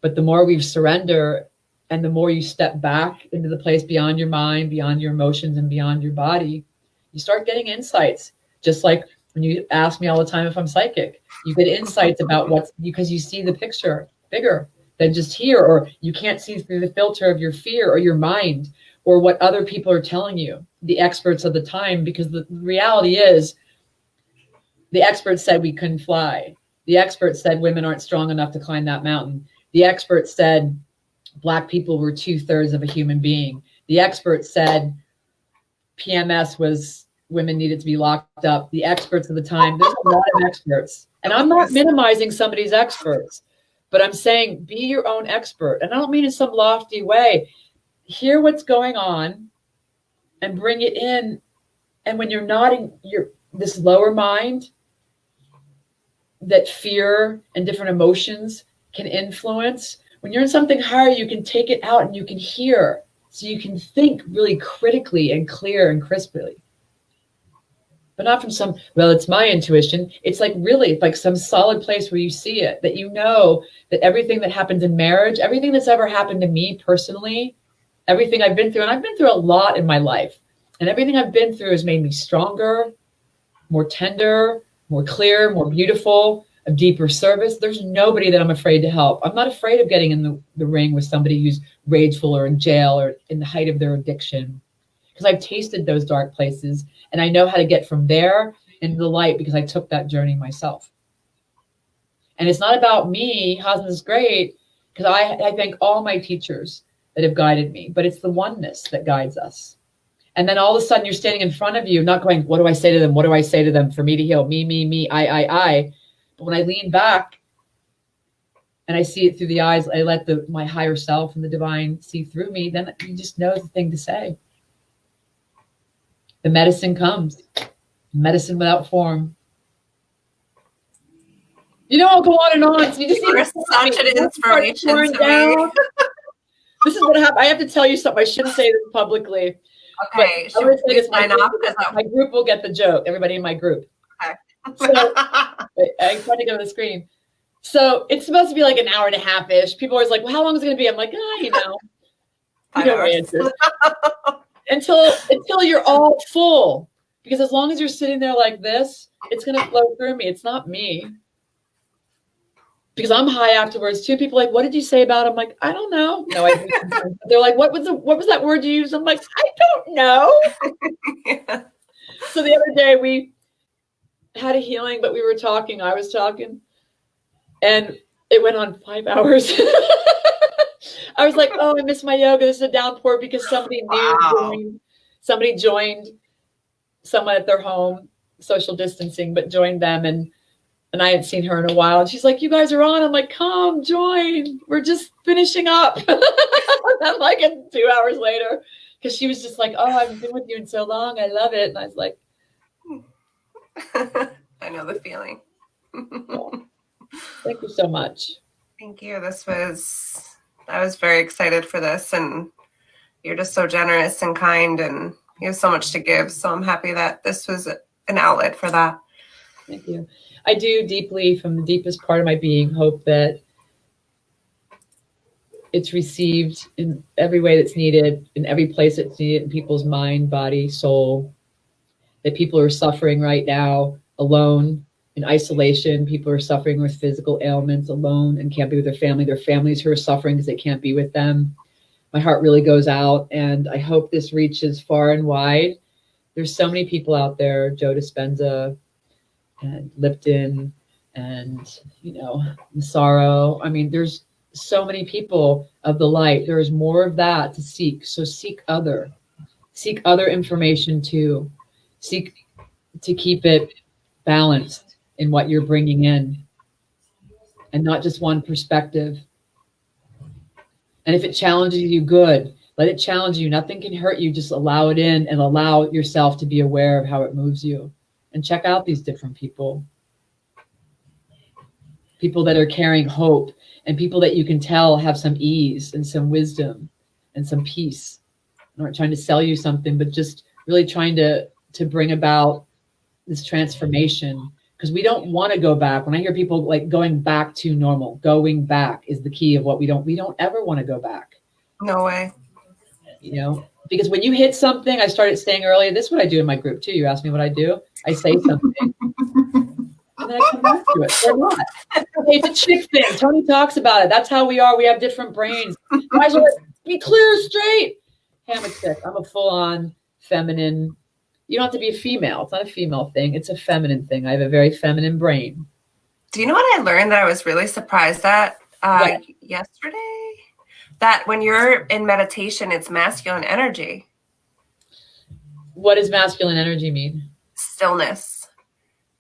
But the more we surrender and the more you step back into the place beyond your mind, beyond your emotions, and beyond your body, you start getting insights. Just like when you ask me all the time if I'm psychic, you get insights about because you see the picture bigger than just here, or you can't see through the filter of your fear or your mind or what other people are telling you, the experts of the time, because the reality is, the experts said we couldn't fly. The experts said women aren't strong enough to climb that mountain. The experts said Black people were 2/3 of a human being. The experts said PMS was women needed to be locked up. The experts of the time, there's a lot of experts. And I'm not minimizing somebody's experts, but I'm saying be your own expert. And I don't mean in some lofty way. Hear what's going on and bring it in. And when you're not in this lower mind, that fear and different emotions can influence. When you're in something higher, you can take it out and you can hear. So you can think really critically and clear and crisply. But not from it's my intuition. It's like really like some solid place where you see it, that you know that everything that happens in marriage, everything that's ever happened to me personally, everything I've been through, and I've been through a lot in my life, and everything I've been through has made me stronger, more tender, more clear, more beautiful, of deeper service. There's nobody that I'm afraid to help. I'm not afraid of getting in the ring with somebody who's rageful or in jail or in the height of their addiction, because I've tasted those dark places and I know how to get from there into the light, because I took that journey myself. And it's not about me. Hasna's great, because I thank all my teachers that have guided me, but it's the oneness that guides us. And then all of a sudden you're standing in front of you, not going, what do I say to them? What do I say to them for me to heal? Me, I. But when I lean back and I see it through the eyes, I let my higher self and the divine see through me, then you just know the thing to say. The medicine comes. Medicine without form. I'll go on and on. So you just need You're such an inspiration to me. This is what happened. I have to tell you something. I shouldn't say this publicly. Okay, should we sign off? My group will get the joke. Everybody in my group. Okay. So, I'm trying to go to the screen. So it's supposed to be like an hour and a half-ish. People are always like, well, how long is it going to be? I'm like, you know my answers. Until you're all full. Because as long as you're sitting there like this, it's going to flow through me. It's not me. Because I'm high afterwards too. People are like, what did you say about him? I'm like, I don't know. No, they're like, what was that word you used? I'm like, I don't know. Yeah. So the other day we had a healing, but we were talking. I was talking, and it went on 5 hours. I was like, oh, I miss my yoga. This is a downpour because somebody joined someone at their home, social distancing, but joined them, and I hadn't seen her in a while. And she's like, you guys are on. I'm like, come join. We're just finishing up. I'm like 2 hours later, because she was just like, oh, I've been with you in so long. I love it. And I was like, I know the feeling. well, thank you so much. Thank you. I was very excited for this, and you're just so generous and kind, and you have so much to give. So I'm happy that this was an outlet for that. Thank you. I do deeply, from the deepest part of my being, hope that it's received in every way that's needed, in every place it's needed, in people's mind, body, soul. That people are suffering right now alone, in isolation. People are suffering with physical ailments alone and can't be with their families who are suffering because they can't be with them. My heart really goes out, and I hope this reaches far and wide. There's so many people out there, Joe Dispenza and Lipton and, Massaro. I mean, there's so many people of the light. There is more of that to seek. So seek other information too. Seek to keep it balanced in what you're bringing in and not just one perspective. And if it challenges you, good. Let it challenge you. Nothing can hurt you. Just allow it in and allow yourself to be aware of how it moves you. And check out these different people. People that are carrying hope and people that you can tell have some ease and some wisdom and some peace. Not trying to sell you something, but just really trying to bring about this transformation, because we don't want to go back. When I hear people like going back to normal, going back is the key of what we don't ever want to go back. No way. Because when you hit something, I started saying earlier, this is what I do in my group too. You asked me what I do. I say something and then I come back to it or not. It's a chick thing. Tony talks about it. That's how we are. We have different brains. Guys are like, be clear, straight. Hey, I'm a chick. I'm a full-on feminine. You don't have to be a female. It's not a female thing. It's a feminine thing. I have a very feminine brain. Do you know what I learned that I was really surprised at yesterday? That when you're in meditation, it's masculine energy. What does masculine energy mean? Stillness.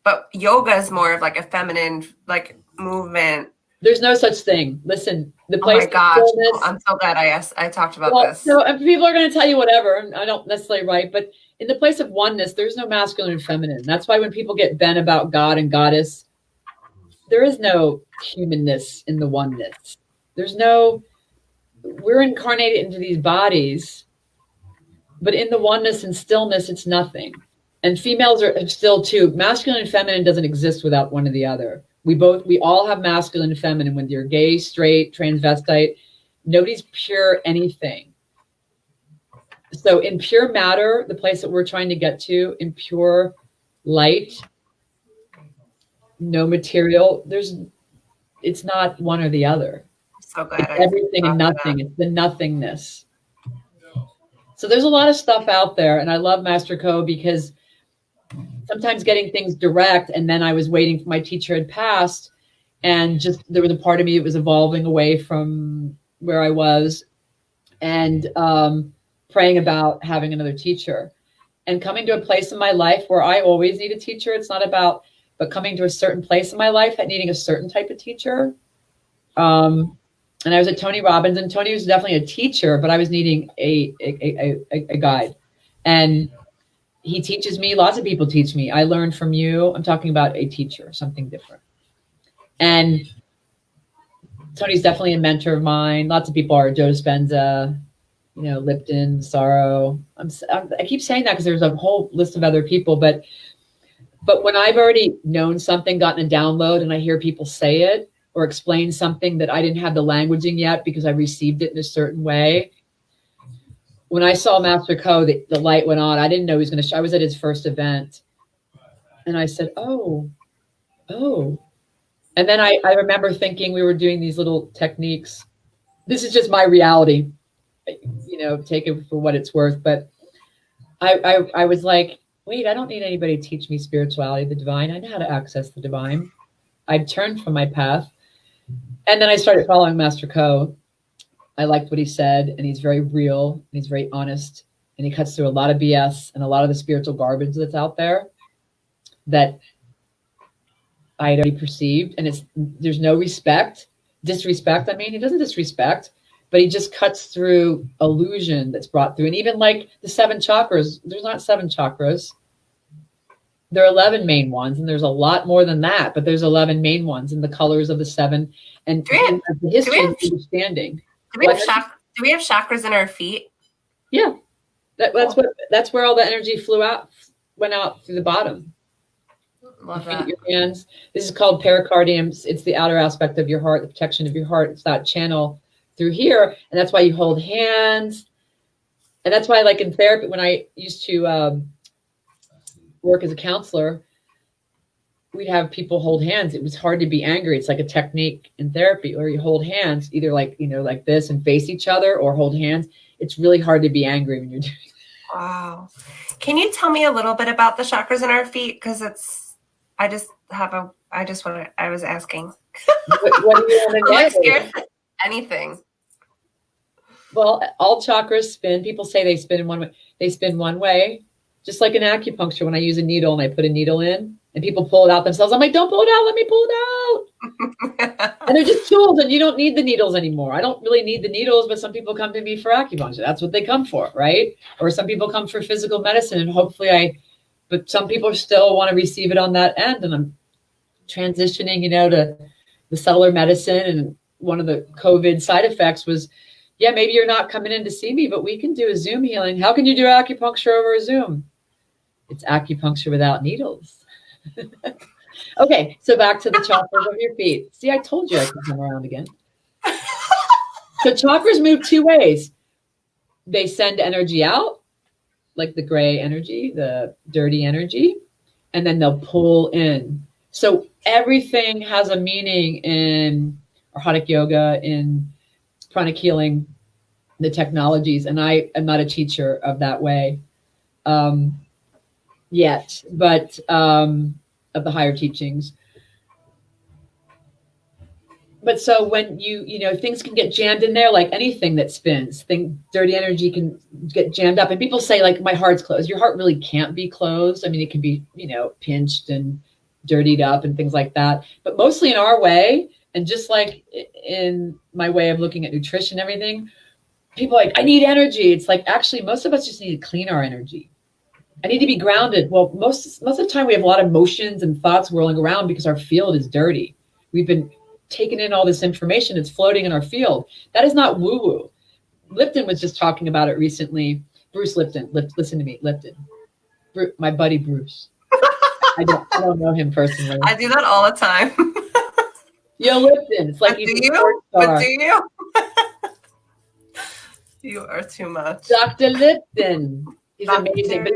But yoga is more of like a feminine movement. There's no such thing. Listen, the place. Oh my gosh, I'm so glad I talked about this. So people are going to tell you whatever. I don't necessarily right, but in the place of oneness, there's no masculine and feminine. That's why when people get bent about God and goddess, there is no humanness in the oneness. We're incarnated into these bodies, but in the oneness and stillness, it's nothing. And females are still too. Masculine and feminine doesn't exist without one or the other. We all have masculine and feminine. When you're gay, straight, transvestite, nobody's pure anything. So in pure matter, the place that we're trying to get to, in pure light, no material, it's not one or the other. So glad it's everything and nothing. It's the nothingness. So there's a lot of stuff out there, and I love Master Co because sometimes getting things direct, and then I was waiting for my teacher had passed, and just there was a part of me that was evolving away from where I was, and praying about having another teacher, and coming to a place in my life where I always need a teacher. It's not about, but coming to a certain place in my life at needing a certain type of teacher. And I was at Tony Robbins, and Tony was definitely a teacher, but I was needing a guide. And he teaches me. Lots of people teach me. I learned from you. I'm talking about a teacher, something different. And Tony's definitely a mentor of mine. Lots of people are. Joe Dispenza, Lipton, Sorrow. I keep saying that because there's a whole list of other people. But when I've already known something, gotten a download, and I hear people say it or explain something that I didn't have the languaging yet because I received it in a certain way. When I saw Master Co, the light went on. I didn't know he was going to I was at his first event. And I said, oh. And then I remember thinking we were doing these little techniques. This is just my reality, take it for what it's worth. But I was like, wait, I don't need anybody to teach me spirituality, the divine. I know how to access the divine. I'd turned from my path. And then I started following Master Co. I liked what he said, and he's very real, and he's very honest, and he cuts through a lot of BS and a lot of the spiritual garbage that's out there that I had already perceived. And there's no disrespect. I mean, he doesn't disrespect, but he just cuts through illusion that's brought through. And even like the 7 chakras, there's not 7 chakras. There are 11 main ones, and there's a lot more than that, but there's 11 main ones, and the colors of the 7, and the history and understanding. Do we have chakras in our feet? Yeah, that's where all the energy went out through the bottom. Love your that. Feet, your hands. This is called pericardium. It's the outer aspect of your heart, the protection of your heart. It's that channel through here. And that's why you hold hands. And that's why, like in therapy, when I used to work as a counselor, we'd have people hold hands. It was hard to be angry. It's like a technique in therapy where you hold hands, either like, like this and face each other, or hold hands. It's really hard to be angry when you're doing it. Wow. Can you tell me a little bit about the chakras in our feet? Because I was asking. What do you want to know? I'm scared of anything. Well, all chakras spin. People say they spin in one way. They spin one way, just like in acupuncture. When I use a needle and I put a needle in, and people pull it out themselves, I'm like, don't pull it out. Let me pull it out. And they're just tools, and you don't need the needles anymore. I don't really need the needles, but some people come to me for acupuncture. That's what they come for, right? Or some people come for physical medicine, and hopefully but some people still want to receive it on that end. And I'm transitioning, to the cellular medicine. And one of the COVID side effects was, yeah, maybe you're not coming in to see me, but we can do a Zoom healing. How can you do acupuncture over a Zoom? It's acupuncture without needles. Okay, so back to the chakras of your feet. See, I told you I could come around again. So chakras move two ways. They send energy out, like the gray energy, the dirty energy, and then they'll pull in. So everything has a meaning in Arhatic yoga, in pranic healing, the technologies. And I am not a teacher of that way yet, but of the higher teachings. But so when things can get jammed in there, like anything that spins, dirty energy can get jammed up. And people say, like, my heart's closed. Your heart really can't be closed. I mean, it can be, pinched and dirtied up and things like that. But mostly in our way, and just like in my way of looking at nutrition and everything, people are like, I need energy. It's like, actually, most of us just need to clean our energy. I need to be grounded. Well, most of the time we have a lot of emotions and thoughts whirling around because our field is dirty. We've been taking in all this information. It's floating in our field. That is not woo-woo. Lipton was just talking about it recently. Bruce Lipton. Listen to me, Lipton. My buddy Bruce. I don't know him personally. I do that all the time. Yo, Lipton. It's like do you? You are too much. Dr. Lipton. He's amazing.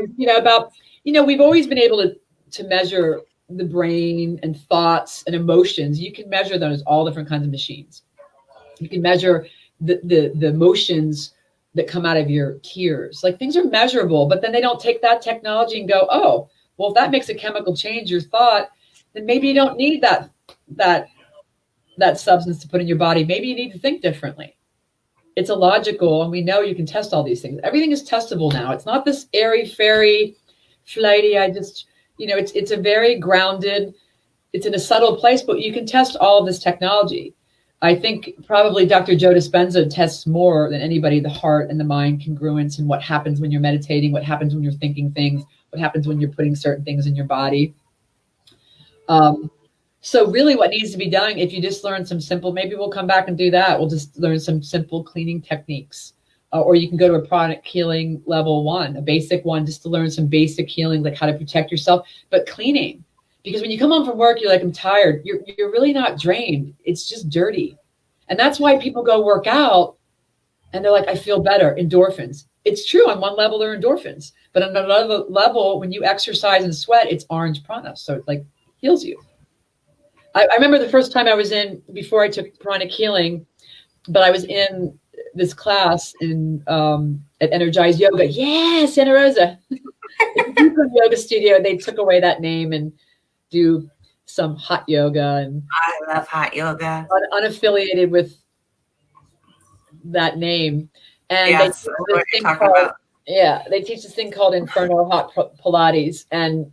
But we've always been able to measure the brain and thoughts and emotions. You can measure those all different kinds of machines. You can measure the emotions that come out of your tears. Like, things are measurable, but then they don't take that technology and go, oh, well, if that makes a chemical change your thought, then maybe you don't need that substance to put in your body. Maybe you need to think differently. It's illogical, and we know you can test all these things. Everything is testable now. It's not this airy, fairy, flighty. It's a very grounded, it's in a subtle place, but you can test all of this technology. I think probably Dr. Joe Dispenza tests more than anybody the heart and the mind congruence, and what happens when you're meditating, what happens when you're thinking things, what happens when you're putting certain things in your body. So really what needs to be done, if you just learn some simple, maybe we'll come back and do that. We'll just learn some simple cleaning techniques. Or you can go to a pranic healing level 1, a basic one, just to learn some basic healing, like how to protect yourself, but cleaning. Because when you come home from work, you're like, I'm tired. You're really not drained. It's just dirty. And that's why people go work out and they're like, I feel better, endorphins. It's true. On one level, they're endorphins. But on another level, when you exercise and sweat, it's orange prana. So it like heals you. I remember the first time I was in, before I took pranic healing, but I was in this class at Energized Yoga. Yeah, Santa Rosa. It's a yoga studio. They took away that name and do some hot yoga. And I love hot yoga. Unaffiliated with that name. And yes, they teach this thing called Inferno Hot Pilates. And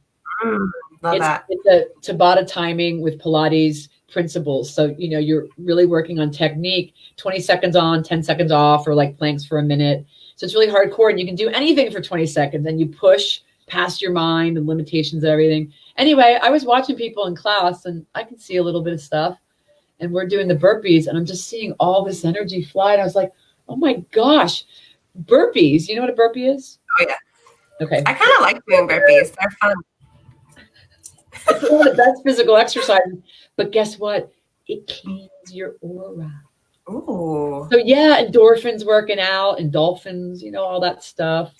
it's a Tabata timing with Pilates principles. So, you're really working on technique, 20 seconds on, 10 seconds off, or like planks for a minute. So it's really hardcore, and you can do anything for 20 seconds and you push past your mind and limitations and everything. Anyway, I was watching people in class and I can see a little bit of stuff, and we're doing the burpees and I'm just seeing all this energy fly. And I was like, oh my gosh, burpees. You know what a burpee is? Oh yeah. Okay. I kind of like doing burpees. They're fun. It's one of the best physical exercises, but guess what? It cleans your aura. Ooh. So yeah, endorphins working out, and dolphins, all that stuff.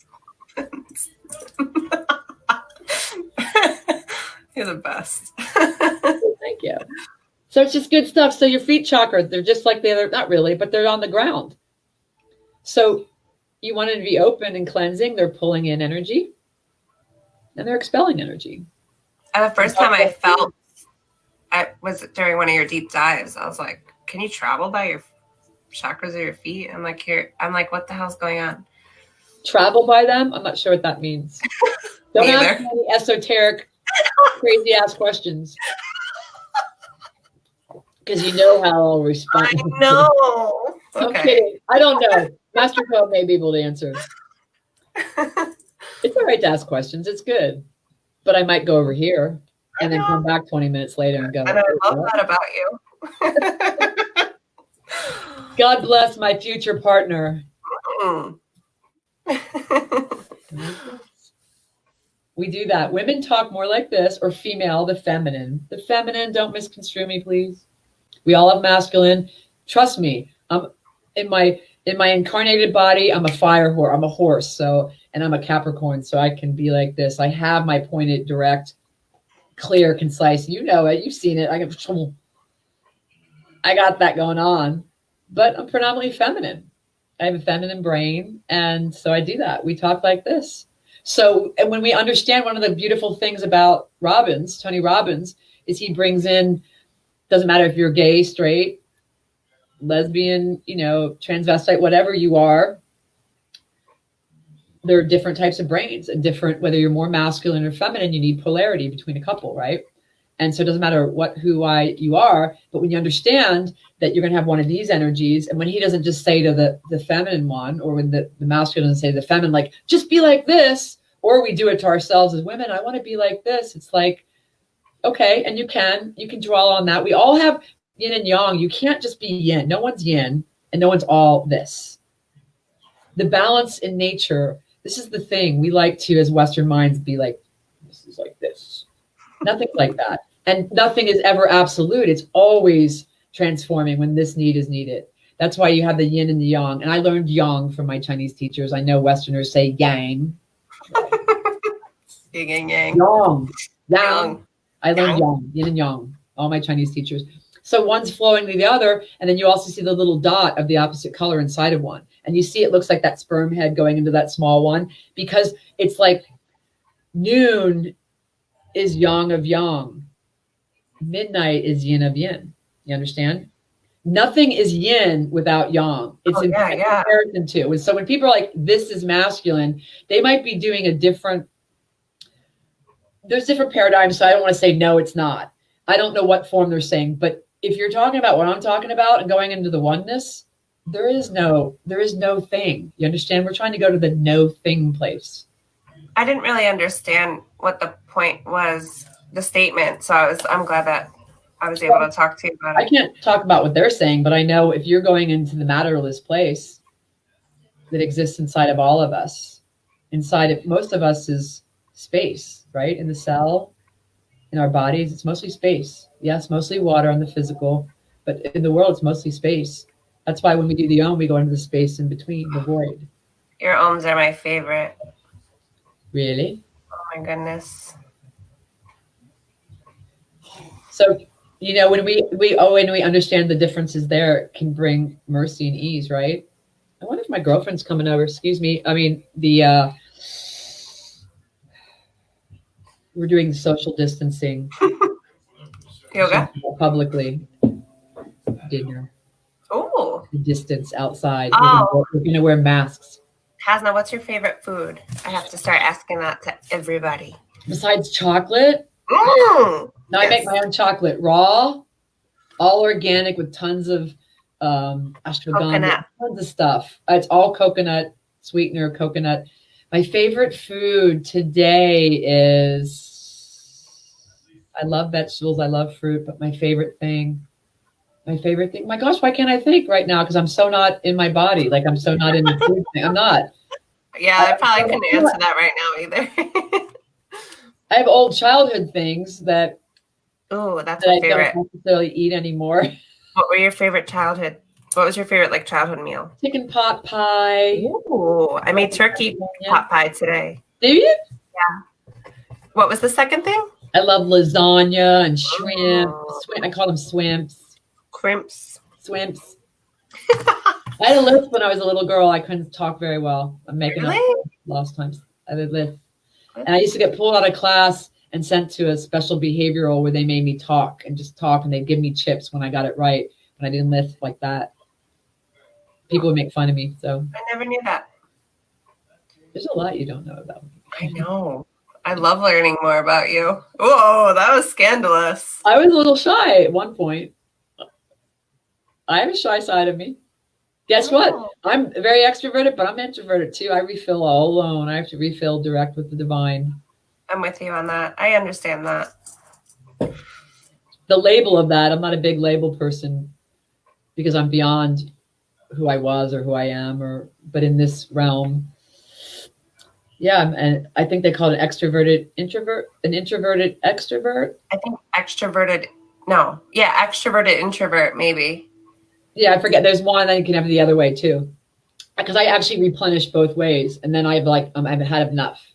You're the best. Thank you. So it's just good stuff. So your feet chakra, they're just like the other, not really, but they're on the ground. So you want it to be open and cleansing. They're pulling in energy and they're expelling energy. The first time I felt, I was during one of your deep dives. I was like, can you travel by your chakras of your feet? I'm like, what the hell's going on? Travel by them? I'm not sure what that means. Don't ask me any esoteric, crazy ass questions. Because you know how I'll respond. I know. Okay. I'm kidding. I don't know. Master Code may be able to answer. It's all right to ask questions. It's good. But I might go over here and then come back 20 minutes later and go. And I love that about you. God bless my future partner. We do that. Women talk more like this, or female, the feminine. The feminine, don't misconstrue me, please. We all have masculine. Trust me, I'm in my incarnated body, I'm a fire horse. I'm a horse, and I'm a Capricorn, so I can be like this. I have my pointed, direct, clear, concise. You know it. You've seen it. I got that going on, but I'm predominantly feminine. I have a feminine brain, and so I do that. We talk like this. So, and when we understand, one of the beautiful things about Tony Robbins, is he brings in, doesn't matter if you're gay, straight, lesbian, transvestite, whatever you are, there are different types of brains, and different, whether you're more masculine or feminine, you need polarity between a couple, right? And so it doesn't matter you are, but when you understand that you're going to have one of these energies, and when he doesn't just say to the feminine one, or when the masculine doesn't say to the feminine, like, just be like this, or we do it to ourselves as women, I want to be like this. It's like, okay, and you can draw on that. We all have yin and yang. You can't just be yin. No one's yin and no one's all this. The balance in nature, this is the thing. We like to, as Western minds, be like, this is like this. Nothing's like that. And nothing is ever absolute. It's always transforming when this need is needed. That's why you have the yin and the yang. And I learned yang from my Chinese teachers. I know Westerners say yang. Yin and yang. Yang. I learned yang, yin and yang, all my Chinese teachers. So one's flowing to the other, and then you also see the little dot of the opposite color inside of one. And you see it looks like that sperm head going into that small one, because it's like noon is yang of yang. Midnight is yin of yin. You understand? Nothing is yin without yang. It's in comparison to. So when people are like, this is masculine, they might be doing there's different paradigms. So I don't want to say, no, it's not. I don't know what form they're saying, but if you're talking about what I'm talking about and going into the oneness, there is no thing. You understand? We're trying to go to the no thing place. I didn't really understand what the point was, the statement. So I'm glad that I was able to talk to you about it. I can't talk about what they're saying, but I know if you're going into the matterless place that exists inside of all of us, inside of most of us is space, right? In the cell, in our bodies, it's mostly space. Yes, mostly water on the physical, but in the world, it's mostly space. That's why when we do the Om, we go into the space in between, the void. Your Oms are my favorite. Really? Oh my goodness. So, when we understand the differences there, it can bring mercy and ease, right? I wonder if my girlfriend's coming over. Excuse me. I mean, we're doing social distancing. Yoga? Publicly. Dinner. Oh. Distance outside. Oh. We're going to wear masks. Hasna, what's your favorite food? I have to start asking that to everybody. Besides chocolate? No, I make my own chocolate. Raw, all organic with tons of ashwagandha, tons of stuff. It's all coconut, sweetener, coconut. My favorite food today is, I love vegetables, I love fruit, but my favorite thing, my gosh, why can't I think right now? Because I'm so not in my body. Like, I'm so not in the food thing. I'm not. Yeah, I probably couldn't answer that right now either. I have old childhood things that's my favorite. I don't necessarily eat anymore. What were your favorite childhood What was your favorite like childhood meal? Chicken pot pie. Ooh, I made turkey pot pie today. Do you? What was the second thing? I love lasagna and shrimp. Oh. I call them swimps. Crimps. Swimps. I had a lisp when I was a little girl. I couldn't talk very well. I'm making up lost times. I had a lisp. And I used to get pulled out of class and sent to a special behavioral where they made me talk and just talk, and they'd give me chips when I got it right, when I didn't lisp like that. People would make fun of me. So I never knew that. There's a lot you don't know about me. I know. I love learning more about you. Whoa, that was scandalous. I was a little shy at one point. I have a shy side of me. Guess what? I'm very extroverted, but I'm introverted too. I refill all alone. I have to refill direct with the divine. I'm with you on that. I understand that. The label of that, I'm not a big label person because I'm beyond who I was or who I am, but in this realm, yeah, and I think they call it extroverted introvert, an introverted extrovert. I think extroverted introvert, maybe. Yeah, I forget. There's one that you can have the other way too, because I actually replenish both ways, and then I've had enough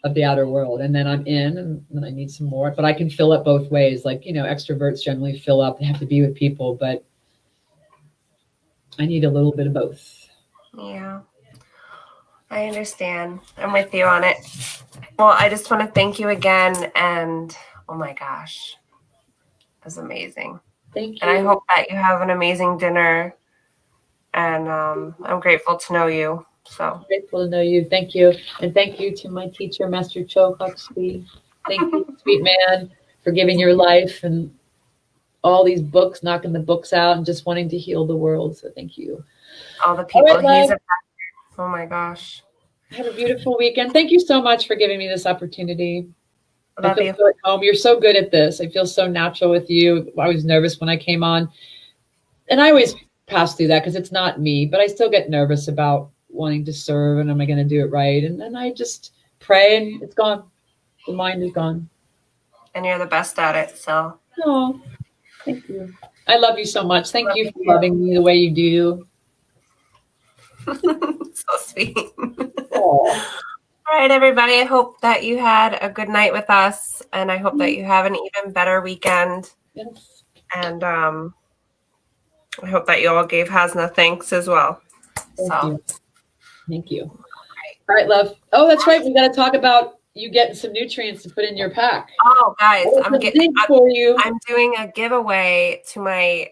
of the outer world, and then I'm in, and then I need some more. But I can fill up both ways. Like, extroverts generally fill up; they have to be with people, but I need a little bit of both. Yeah, I understand. I'm with you on it. Well, I just want to thank you again, and oh my gosh, it was amazing. Thank you. And I hope that you have an amazing dinner. And I'm grateful to know you. So grateful to know you. Thank you. And thank you to my teacher, Master Cho Huxley. Thank you, sweet man, for giving your life and all these books, knocking the books out and just wanting to heal the world. So thank you. All the people he's affected. Oh my gosh. Have a beautiful weekend. Thank you so much for giving me this opportunity. Love you. At home. You're so good at this. I feel so natural with you. I was nervous when I came on. And I always pass through that because it's not me, but I still get nervous about wanting to serve and am I going to do it right? And then I just pray and it's gone. The mind is gone. And you're the best at it. So. Oh, thank you. I love you so much. Thank you for loving me the way you do. So sweet. All right, everybody. I hope that you had a good night with us, and I hope that you have an even better weekend. Yes. And I hope that you all gave Hasna thanks as well. Thank you. All right, love. Oh, that's right. We got to talk about you getting some nutrients to put in your pack. Oh, guys, I'm doing a giveaway to my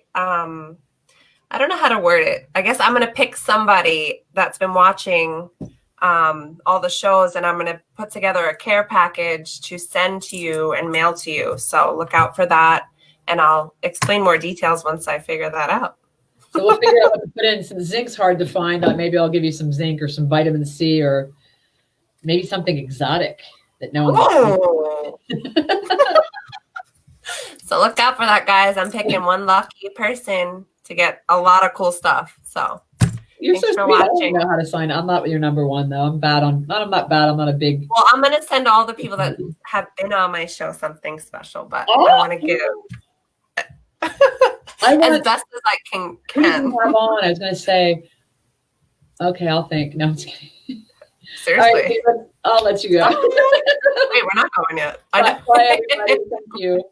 I don't know how to word it. I guess I'm going to pick somebody that's been watching all the shows, and I'm going to put together a care package to send to you and mail to you. So look out for that, and I'll explain more details once I figure that out. So we'll figure out what to put in. Some zinc's hard to find. Maybe I'll give you some zinc or some vitamin C or maybe something exotic that no one's So look out for that, guys. I'm picking one lucky person to get a lot of cool stuff. So you're so sweet. I don't know how to sign up. I'm not your number one though. I'm not bad. I'm not a big. Well, I'm gonna send all the people that have been on my show something special, but I want to give as best as I can. I was gonna say, okay, I'll think. No, I'm just kidding. Seriously, all right, I'll let you go. Wait, we're not going yet. Bye, everybody. Thank you.